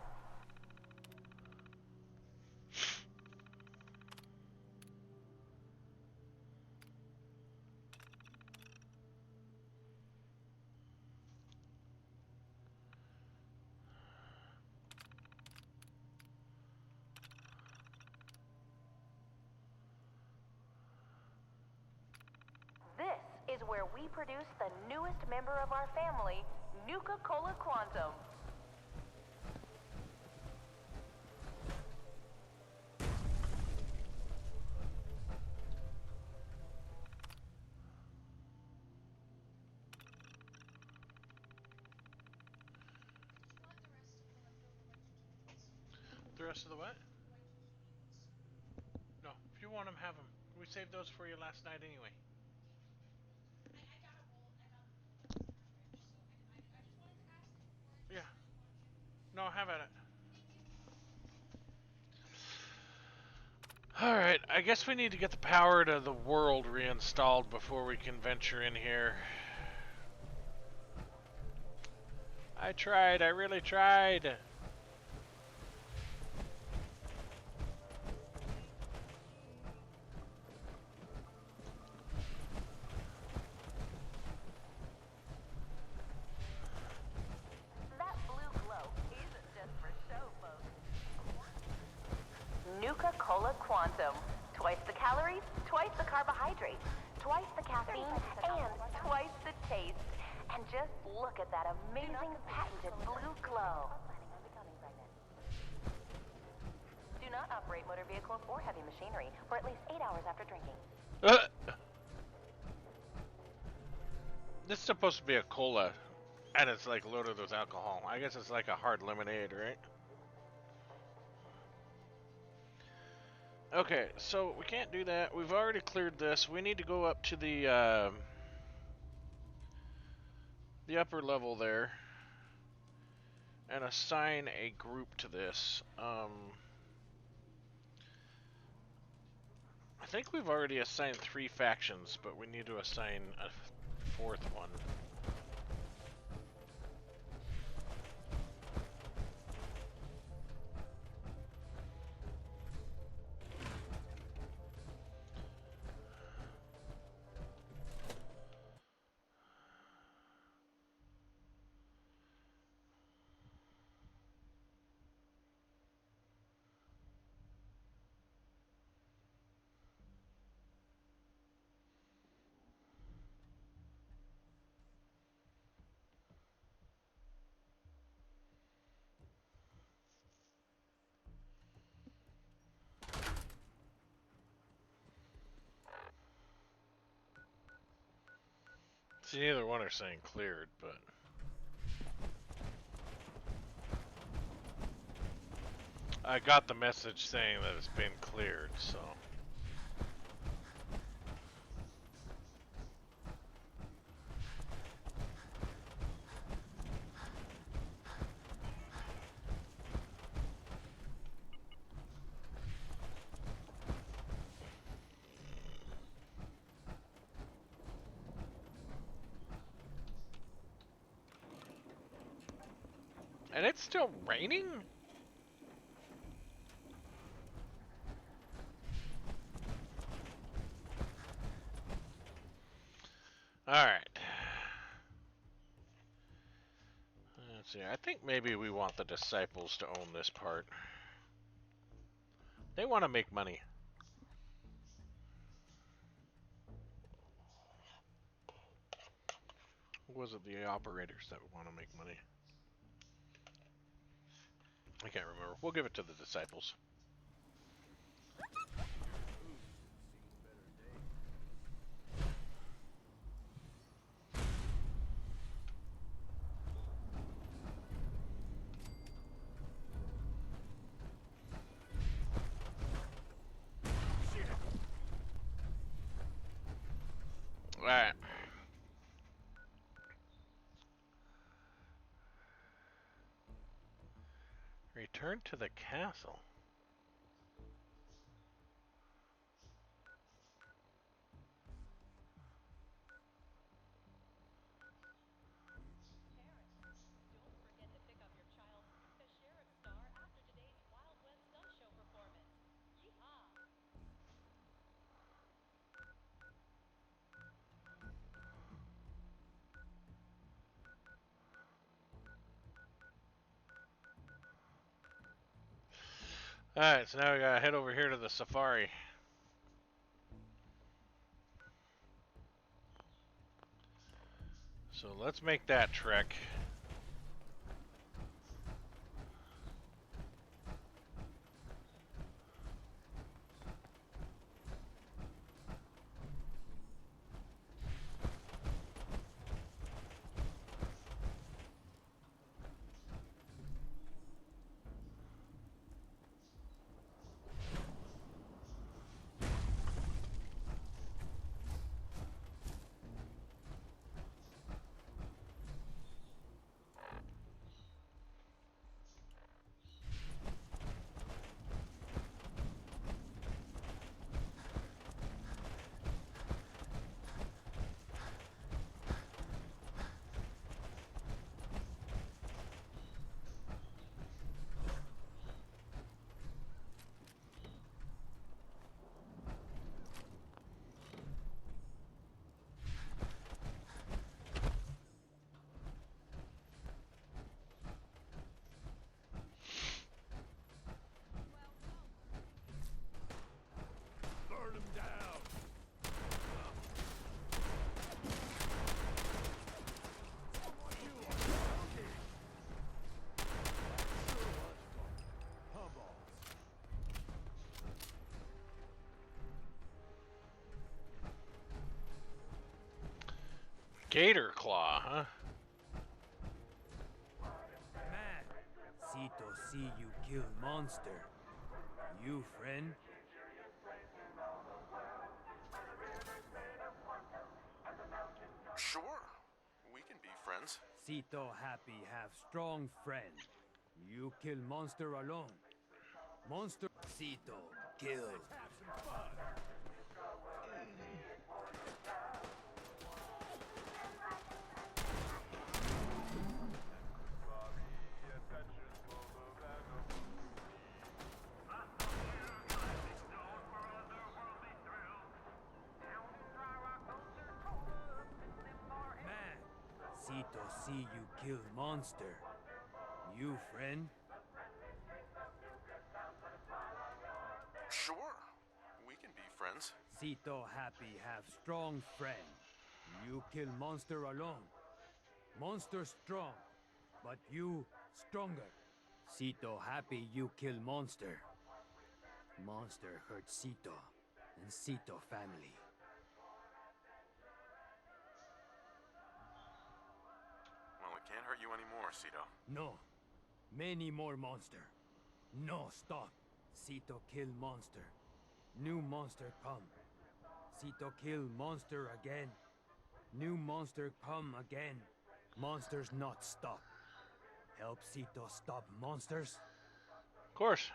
This is where we produce the newest member of our family, Nuka-Cola Quantum. The rest of the what? No, if you want them, have them. We saved those for you last night anyway. Yeah. No, have at it. Alright, I guess we need to get the power to the world reinstalled before we can venture in here. I tried, I really tried. That blue glow isn't just for show, folks. Nuka-Cola Quantum, twice the calories, twice the carbohydrates, twice the caffeine, and twice the taste. And just look at that amazing patented blue glow. Do not operate motor vehicles or heavy machinery for at least 8 hours after drinking. This is supposed to be a cola, and it's like loaded with alcohol. I guess it's like a hard lemonade, right? Okay, so we can't do that. We've already cleared this. We need to go up to the upper level there and assign a group to this. I think we've already assigned 3 factions, but we need to assign a 4th one. See, neither one are saying cleared, but... I got the message saying that it's been cleared, so... And it's still raining? Alright. Let's see, I think maybe we want the disciples to own this part. They want to make money. Or was it the operators that want to make money? I can't remember. We'll give it to the disciples. Alright. Return to the castle. Alright, so now we gotta head over here to the safari. So let's make that trek. Gator Claw, huh? Man, Cito see you kill monster. You friend? Sure, we can be friends. Cito happy have strong friend. You kill monster alone. Monster Cito kill. Let's have some fun. Man, Cito see you kill monster. You friend? Sure, we can be friends. Cito happy have strong friend. You kill monster alone. Monster strong, but you stronger. Cito happy you kill monster. Monster hurt Cito and Cito family. Well, it can't hurt you anymore, Cito. No. Many more monster. No, stop. Cito kill monster. New monster come. Cito kill monster again. New monster come again. Monsters not stop. Help Cito stop monsters? Of course.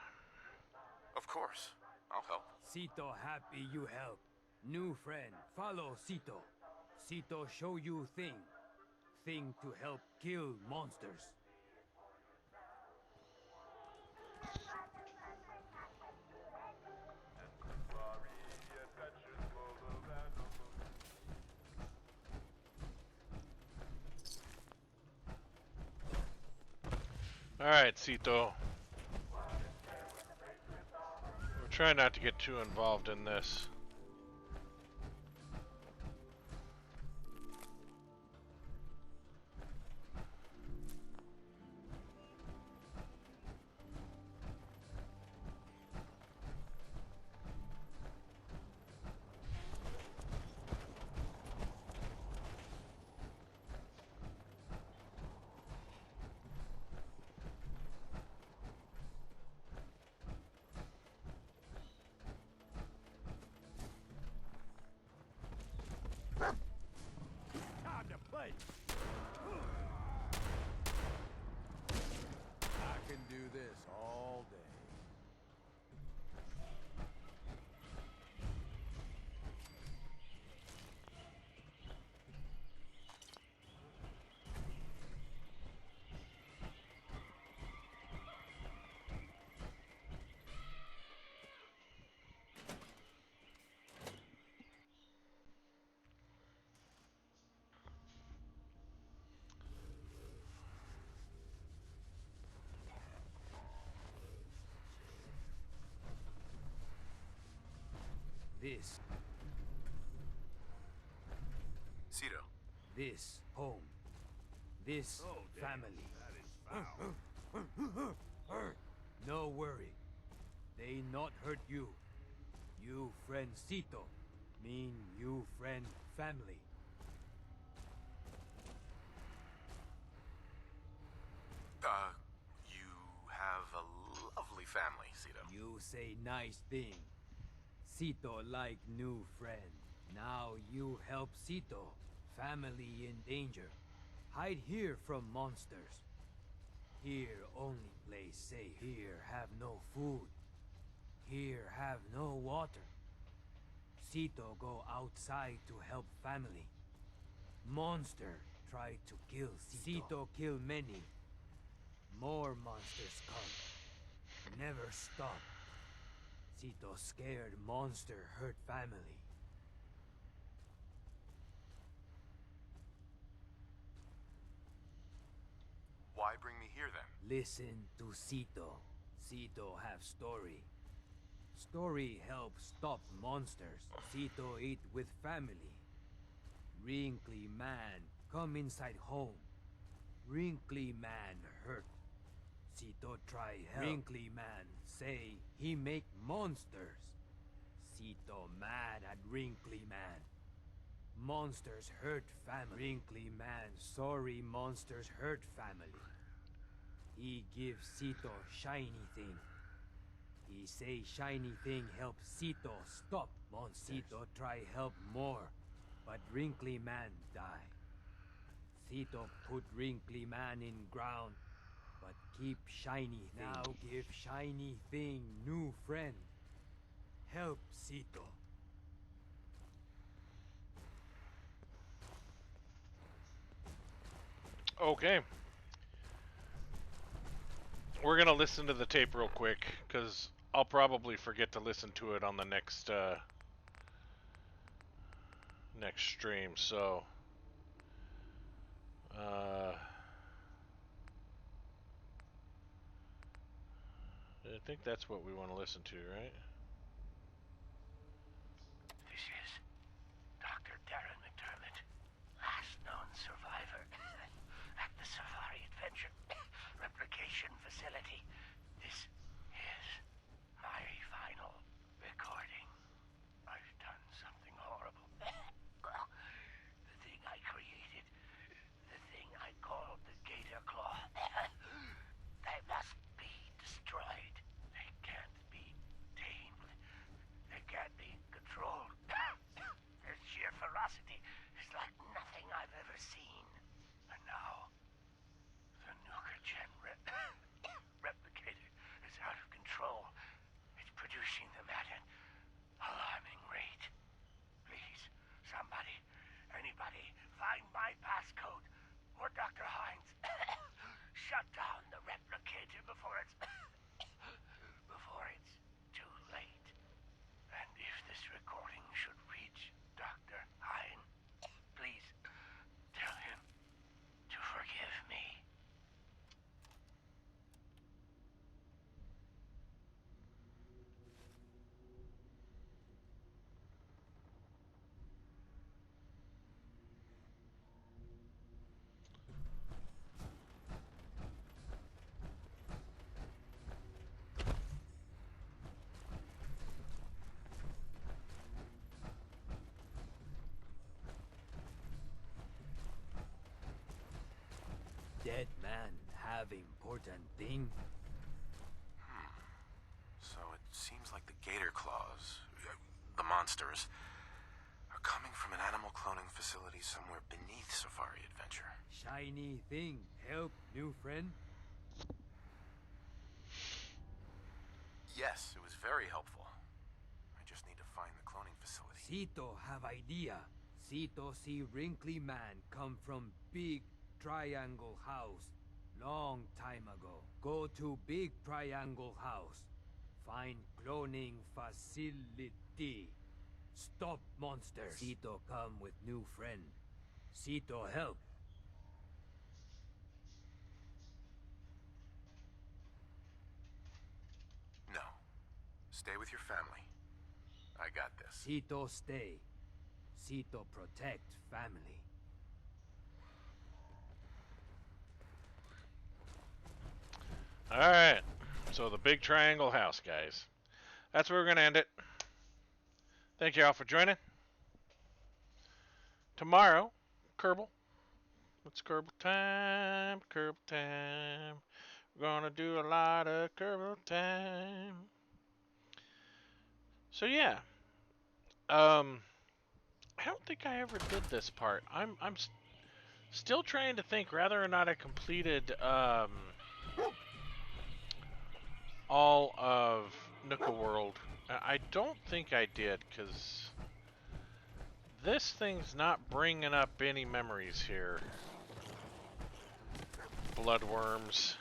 Of course. I'll help. Cito happy you help. New friend, follow Cito. Cito show you thing. Thing to help kill monsters. Alright, Cito. We're trying not to get too involved in this. Time to play. I can do this all day. This, Cito. this home, this family. No worry, they not hurt you. You friend Cito, mean you friend family. You have a lovely family, Cito. You say nice thing. Cito like new friend. Now you help Cito. Family in danger. Hide here from monsters. Here only place safe. Here have no food. Here have no water. Cito go outside to help family. Monster try to kill Cito. Cito kill many. More monsters come. Never stop. Cito scared monster hurt family. Why bring me here then? Listen to Cito. Cito have story. Story help stop monsters. Cito eat with family. Wrinkly man come inside home. Wrinkly man hurt. Cito try help. Wrinkly man say he make monsters. Cito mad at Wrinkly man. Monsters hurt family. Wrinkly man, sorry monsters hurt family. He gives Sito shiny thing. He say shiny thing help Sito stop monsters. Sito try help more, but Wrinkly man die. Sito put Wrinkly man in ground, but keep shiny thing. Now give shiny thing new friend. Help Sito. Okay. We're gonna listen to the tape real quick, because I'll probably forget to listen to it on the next next stream, so I think that's what we want to listen to, right? This is Dr. Darren McDermott, last known survivor at the Safari Adventure Replication Facility. This is my final recording. I've done something horrible. The thing I created, the thing I called the Gator Claw, they must be destroyed. They can't be tamed. They can't be controlled. Their sheer ferocity is like nothing I've ever seen. And now, the Nuka-Gen replicator is out of control. It's producing them at an alarming rate. Please, somebody, anybody, find my passcode or Dr. Hines. Shut down the replicator before it's too late. And if this recording should reach Dr. Hines, please tell him to forgive me. Dead man have important thing? So it seems like the Gator Claws, the monsters, are coming from an animal cloning facility somewhere beneath Safari Adventure. Shiny thing help new friend? Yes, it was very helpful. I just need to find the cloning facility. Sito have idea. Sito see Wrinkly man come from big triangle house long time ago. Go to big triangle house. Find cloning facility. Stop monsters. Sito come with new friend. Sito help. No. Stay with your family. I got this. Sito stay. Sito protect family. Alright. So the big triangle house, guys. That's where we're gonna end it. Thank you all for joining. Tomorrow, Kerbal. It's Kerbal time. Kerbal time. We're gonna do a lot of Kerbal time. So yeah. I don't think I ever did this part. I'm still trying to think whether or not I completed all of Nuka World. I don't think I did, because this thing's not bringing up any memories here. Bloodworms.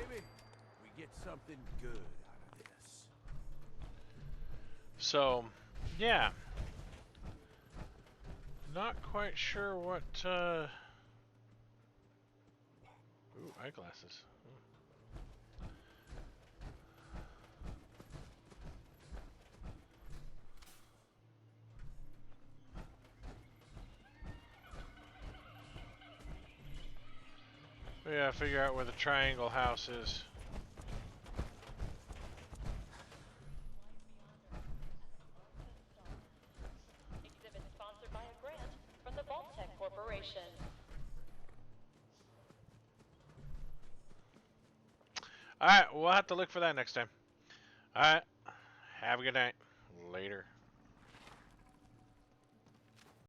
Maybe we get something good out of this. So, yeah. Not quite sure what, Ooh, eyeglasses. We gotta figure out where the triangle house is. Exhibit sponsored by a grant from the Vault-Tec Corporation. Alright, we'll have to look for that next time. Alright, have a good night. Later.